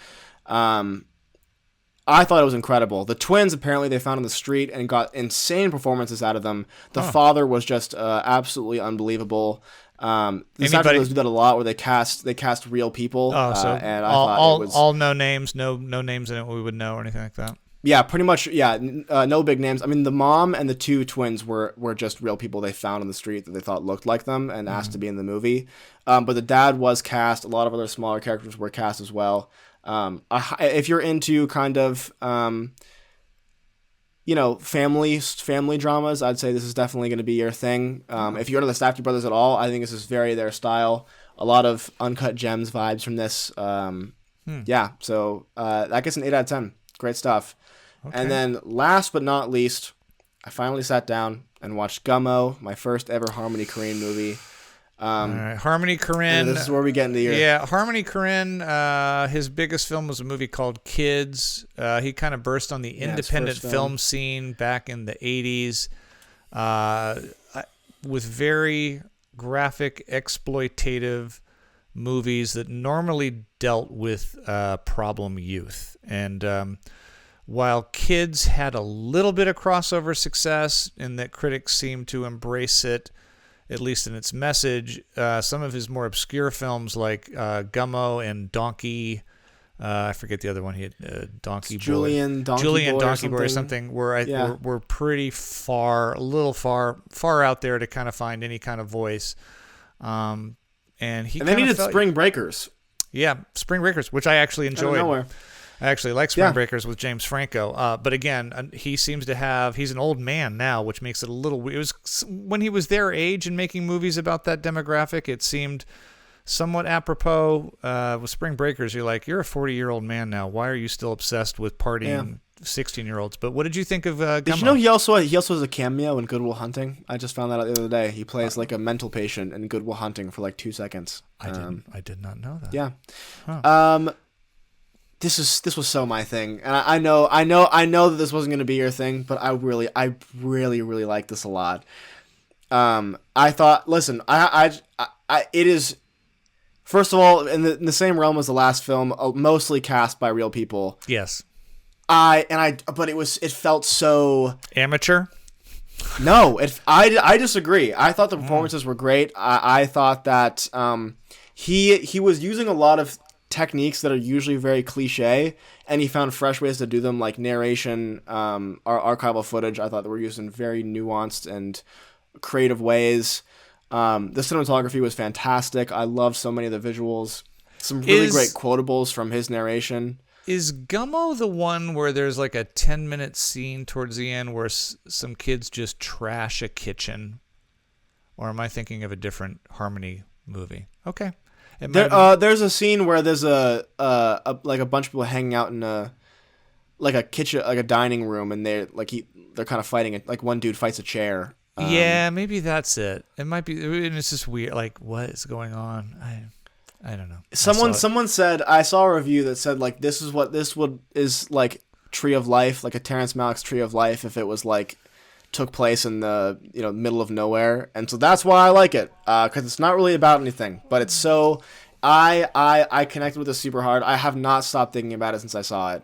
[SPEAKER 9] I thought it was incredible. The twins, apparently, they found on the street and got insane performances out of them. The father was just absolutely unbelievable. The Safdie do that a lot, where they cast real people.
[SPEAKER 10] Oh, so
[SPEAKER 9] and I thought it was
[SPEAKER 10] all no names in it we would know or anything like that.
[SPEAKER 9] Yeah, pretty much. Yeah, no big names. I mean, the mom and the 2 twins were just real people they found on the street that they thought looked like them and asked to be in the movie. But the dad was cast. A lot of other smaller characters were cast as well. If you're into kind of, family dramas, I'd say this is definitely going to be your thing. If you're into the Safdie brothers at all, I think this is very their style. A lot of Uncut Gems vibes from this. Yeah, so that gets an 8 out of 10. Great stuff. Okay. And then last but not least, I finally sat down and watched Gummo, my first ever Harmony Korine movie.
[SPEAKER 10] All right. Harmony Korine.
[SPEAKER 9] This is where we get into your...
[SPEAKER 10] Yeah, Harmony Korine, his biggest film was a movie called Kids. He kind of burst on the independent film scene back in the 80s with very graphic, exploitative movies that normally dealt with problem youth. And while Kids had a little bit of crossover success in that critics seemed to embrace it, at least in its message, some of his more obscure films like Gummo and Donkey, I forget the other one, he had Donkey Boy.
[SPEAKER 9] Julian Donkey Boy
[SPEAKER 10] or something, were pretty far out there to kind of find any kind of voice. And then he
[SPEAKER 9] did Spring Breakers.
[SPEAKER 10] Yeah, Spring Breakers, which I actually enjoyed.
[SPEAKER 9] Out of nowhere.
[SPEAKER 10] I actually like Spring Breakers with James Franco. But again, he seems to have... He's an old man now, which makes it a little weird. It was when he was their age and making movies about that demographic, it seemed somewhat apropos with Spring Breakers. You're like, you're a 40-year-old man now. Why are you still obsessed with partying 16-year-olds? But what did you think of Gummo?
[SPEAKER 9] Did you know he also has a cameo in Good Will Hunting? I just found that out the other day. He plays like a mental patient in Good Will Hunting for like 2 seconds.
[SPEAKER 10] I did not know that.
[SPEAKER 9] Yeah.
[SPEAKER 10] Huh.
[SPEAKER 9] This was so my thing, and I know that this wasn't going to be your thing, but I really like this a lot. I thought, listen, it is, first of all, in the same realm as the last film, mostly cast by real people.
[SPEAKER 10] Yes.
[SPEAKER 9] But it felt so
[SPEAKER 10] amateur.
[SPEAKER 9] No, I disagree. I thought the performances were great. I thought that he was using a lot of techniques that are usually very cliche, and he found fresh ways to do them, like narration, archival footage. I thought they were used in very nuanced and creative ways. The cinematography was fantastic. I loved so many of the visuals. Some really great quotables from his narration.
[SPEAKER 10] Is Gummo the one where there's like a 10-minute scene towards the end where some kids just trash a kitchen? Or am I thinking of a different Harmony movie? Okay.
[SPEAKER 9] There's a scene where there's a bunch of people hanging out in a kitchen, like a dining room, and they're kind of fighting it. Like one dude fights a chair.
[SPEAKER 10] Yeah, maybe that's it. It might be. It's just weird. Like, what is going on? I don't know.
[SPEAKER 9] Someone said, I saw a review that said like this is like Tree of Life, like a Terrence Malick's Tree of Life, if it was like took place in the middle of nowhere, and so that's why I like it, because it's not really about anything, but it's so I connected with it super hard. I have not stopped thinking about it since I saw it.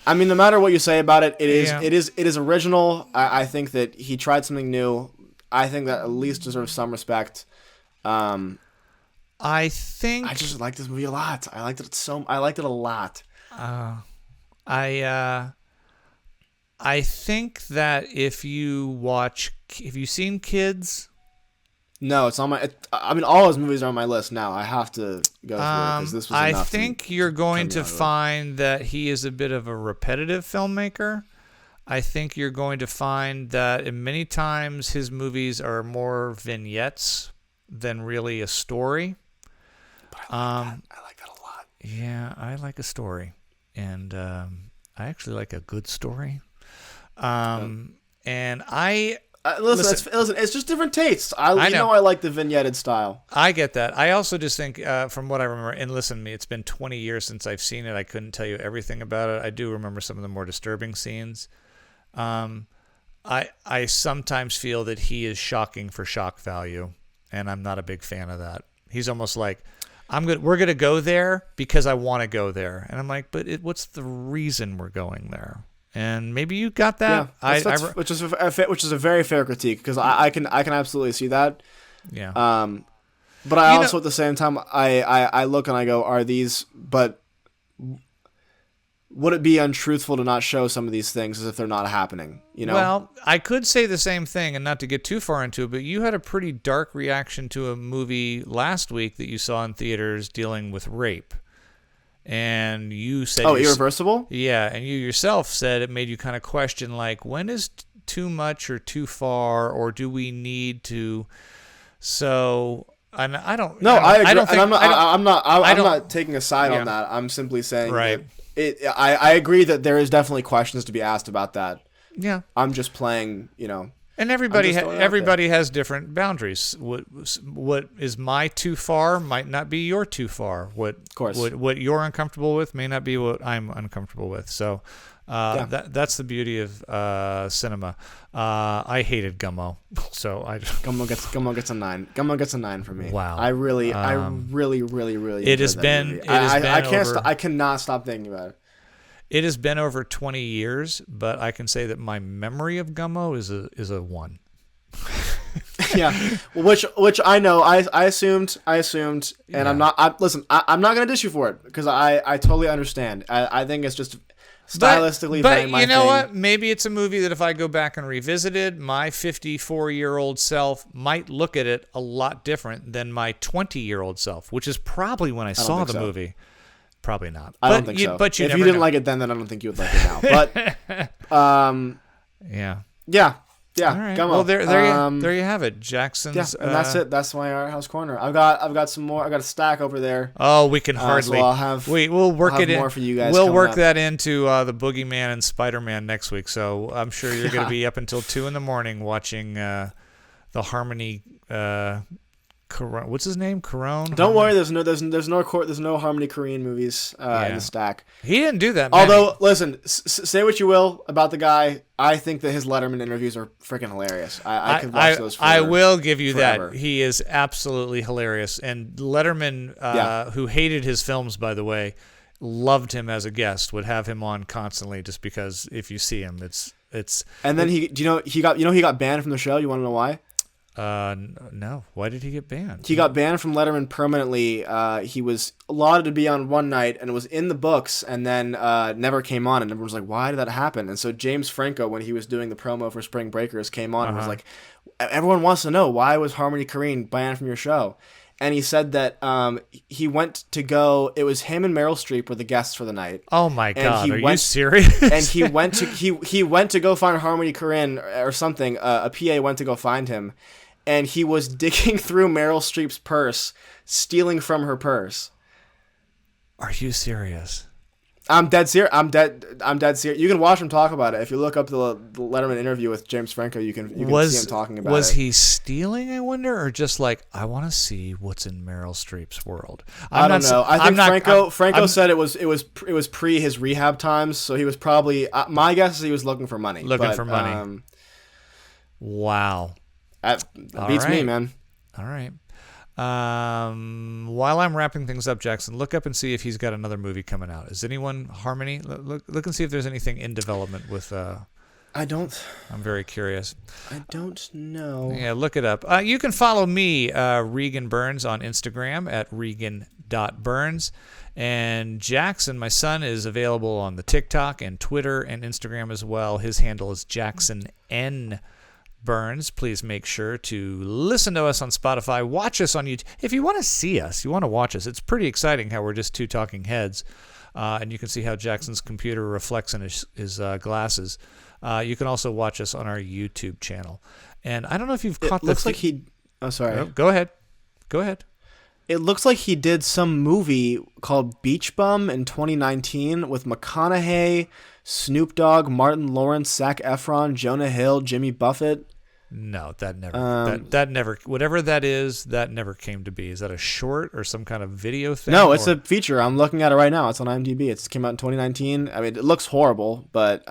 [SPEAKER 9] I mean, no matter what you say about it, it is original. I think that he tried something new. I think that at least deserves some respect.
[SPEAKER 10] I just
[SPEAKER 9] like this movie a lot. I liked it a lot.
[SPEAKER 10] I think that if you've seen Kids?
[SPEAKER 9] No, it's on my. All his movies are on my list now. I have to go through it because this was enough.
[SPEAKER 10] I think you're going to find that he is a bit of a repetitive filmmaker. I think you're going to find that many times his movies are more vignettes than really a story.
[SPEAKER 9] But I like that a lot.
[SPEAKER 10] Yeah, I like a story, and I actually like a good story. And
[SPEAKER 9] listen, it's just different tastes. I know I like the vignetted style.
[SPEAKER 10] I get that. I also just think, from what I remember, and listen to me, it's been 20 years since I've seen it. I couldn't tell you everything about it. I do remember some of the more disturbing scenes. I sometimes feel that he is shocking for shock value, and I'm not a big fan of that. He's almost like, we're gonna go there because I want to go there, and I'm like, but what's the reason we're going there? And maybe you got that.
[SPEAKER 9] Yeah, which is a very fair critique, because I can absolutely see that.
[SPEAKER 10] Yeah.
[SPEAKER 9] But I also at the same time I look and I go, but would it be untruthful to not show some of these things as if they're not happening?
[SPEAKER 10] Well, I could say the same thing, and not to get too far into it, but you had a pretty dark reaction to a movie last week that you saw in theaters dealing with rape. And you said...
[SPEAKER 9] Irreversible?
[SPEAKER 10] Yeah, and you yourself said it made you kind of question, like, when is too much or too far, or do we need to... So, and I don't...
[SPEAKER 9] No, I agree. I'm not taking a side on that. I'm simply saying I agree that there is definitely questions to be asked about that.
[SPEAKER 10] Yeah.
[SPEAKER 9] I'm just playing,
[SPEAKER 10] And everybody has different boundaries. What is my too far might not be your too far. What you're uncomfortable with may not be what I'm uncomfortable with. So that's the beauty of cinema. I hated Gummo, so
[SPEAKER 9] Gummo gets a 9. Gummo gets a 9 for me.
[SPEAKER 10] Wow.
[SPEAKER 9] I really
[SPEAKER 10] it has been.
[SPEAKER 9] I cannot stop thinking about it.
[SPEAKER 10] It has been over 20 years, but I can say that my memory of Gummo is a 1.
[SPEAKER 9] Yeah, which I know. I assumed, and yeah. I'm not going to diss you for it, because I totally understand. I think it's just stylistically very my
[SPEAKER 10] thing. But you know what?
[SPEAKER 9] What?
[SPEAKER 10] Maybe it's a movie that if I go back and revisit it, my 54-year-old self might look at it a lot different than my 20-year-old self, which is probably when I saw the movie. Probably not.
[SPEAKER 9] I don't think so.
[SPEAKER 10] But
[SPEAKER 9] if you didn't like it then I don't think you would like it now. But
[SPEAKER 10] yeah.
[SPEAKER 9] Yeah. Yeah,
[SPEAKER 10] all right.
[SPEAKER 9] Gummo.
[SPEAKER 10] Well, there you have it, Jackson's.
[SPEAKER 9] Yeah, and that's it. That's my art house corner. I've got some more. I got a stack over there.
[SPEAKER 10] Oh, we can hardly.
[SPEAKER 9] So I'll have.
[SPEAKER 10] We'll work
[SPEAKER 9] I'll have
[SPEAKER 10] it in.
[SPEAKER 9] More for you guys.
[SPEAKER 10] We'll work
[SPEAKER 9] up.
[SPEAKER 10] that into the Boogeyman and Spider-Man next week. So I'm sure you're going to be up until 2 a.m. watching the Harmony. What's his name? Corone.
[SPEAKER 9] Don't worry. There's no Harmony Korine movies in the stack.
[SPEAKER 10] He didn't do that. Many.
[SPEAKER 9] Although, listen, say what you will about the guy. I think that his Letterman interviews are freaking hilarious. I could watch those.
[SPEAKER 10] I will give you
[SPEAKER 9] forever.
[SPEAKER 10] that. He is absolutely hilarious. And Letterman, who hated his films, by the way, loved him as a guest. Would have him on constantly, just because if you see him, it's.
[SPEAKER 9] And then he got banned from the show. You want to know why?
[SPEAKER 10] No. Why did he get banned?
[SPEAKER 9] He got banned from Letterman permanently. He was allotted to be on one night, and it was in the books, and then never came on. And everyone was like, "Why did that happen?" And so James Franco, when he was doing the promo for Spring Breakers, came on and was like, "Everyone wants to know, why was Harmony Korine banned from your show?" And he said that he went to go. It was him and Meryl Streep were the guests for the night.
[SPEAKER 10] Oh my God! Are you serious?
[SPEAKER 9] And he went to go find Harmony Korine or something. A PA went to go find him. And he was digging through Meryl Streep's purse, stealing from her purse.
[SPEAKER 10] Are you serious?
[SPEAKER 9] I'm dead serious. I'm dead serious. You can watch him talk about it. If you look up the Letterman interview with James Franco, you can see him talking about it.
[SPEAKER 10] Was he stealing, I wonder, or just like, I want to see what's in Meryl Streep's world?
[SPEAKER 9] I don't know. I think Franco said it was pre his rehab times, so he was probably. My guess is he was looking for money.
[SPEAKER 10] Wow.
[SPEAKER 9] That beats me, man.
[SPEAKER 10] All right. While I'm wrapping things up, Jackson, look up and see if he's got another movie coming out. Is anyone Harmony? Look and see if there's anything in development with.
[SPEAKER 9] I don't.
[SPEAKER 10] I'm very curious.
[SPEAKER 9] I don't know.
[SPEAKER 10] Yeah, look it up. You can follow me, Regan Burns, on Instagram at regan.burns. And Jackson, my son, is available on the TikTok and Twitter and Instagram as well. His handle is Jackson N. Burns. Please make sure to listen to us on Spotify. Watch us on YouTube. If you want to see us, you want to watch us. It's pretty exciting how we're just two talking heads. And you can see how Jackson's computer reflects in his glasses. You can also watch us on our YouTube channel. And I don't know if you've caught
[SPEAKER 9] this. It looks like he... Oh, sorry.
[SPEAKER 10] Oh, go ahead.
[SPEAKER 9] It looks like he did some movie called Beach Bum in 2019 with McConaughey, Snoop Dogg, Martin Lawrence, Zac Efron, Jonah Hill, Jimmy Buffett.
[SPEAKER 10] No, that never. That never. Whatever that is, that never came to be. Is that a short or some kind of video thing?
[SPEAKER 9] No, it's a feature. I'm looking at it right now. It's on IMDb. It came out in 2019. I mean, it looks horrible, but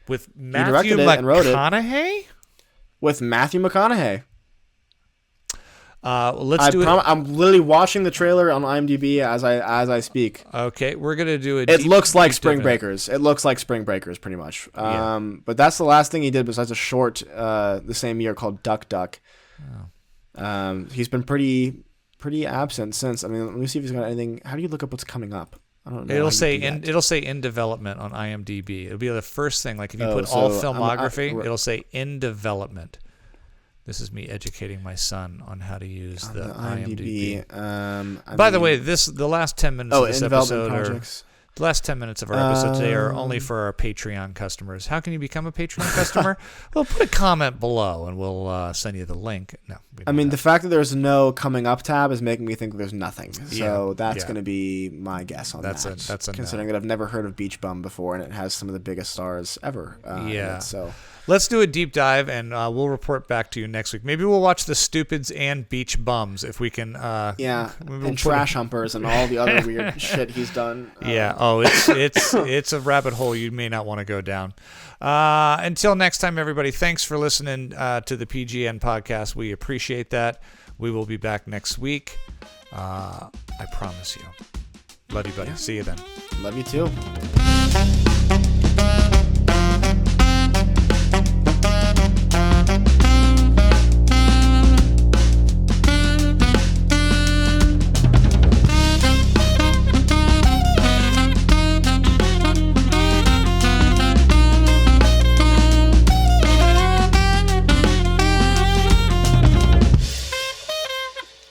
[SPEAKER 10] with Matthew McConaughey.
[SPEAKER 9] With Matthew McConaughey.
[SPEAKER 10] Let's do it.
[SPEAKER 9] I'm literally watching the trailer on IMDb as I speak.
[SPEAKER 10] Okay, we're gonna do it.
[SPEAKER 9] It looks like Spring Breakers. It looks like Spring Breakers, pretty much. But that's the last thing he did besides a short the same year called Duck Duck. Oh. He's been pretty absent since. I mean, let me see if he's got anything. How do you look up what's coming up? I don't know.
[SPEAKER 10] It'll say in development on IMDb. It'll be the first thing. Like if you put all filmography, it'll say in development. This is me educating my son on how to use the IMDb. By the way, the last 10 minutes of this episode the last 10 minutes of our episode today are only for our Patreon customers. How can you become a Patreon customer? Well, put a comment below and we'll send you the link. No,
[SPEAKER 9] I mean, the fact that there's no coming up tab is making me think there's nothing. So that's going to be my guess on that.
[SPEAKER 10] That's a
[SPEAKER 9] considering that I've never heard of Beach Bum before and it has some of the biggest stars ever. So
[SPEAKER 10] let's do a deep dive and we'll report back to you next week. Maybe we'll watch The Stupids and Beach Bums if we can.
[SPEAKER 9] And Trash Humpers and all the other weird shit he's done.
[SPEAKER 10] Oh, it's a rabbit hole you may not want to go down. Until next time, everybody, thanks for listening to the PGN podcast. We appreciate that. We will be back next week. I promise you. Love you, buddy. See you then.
[SPEAKER 9] Love you too.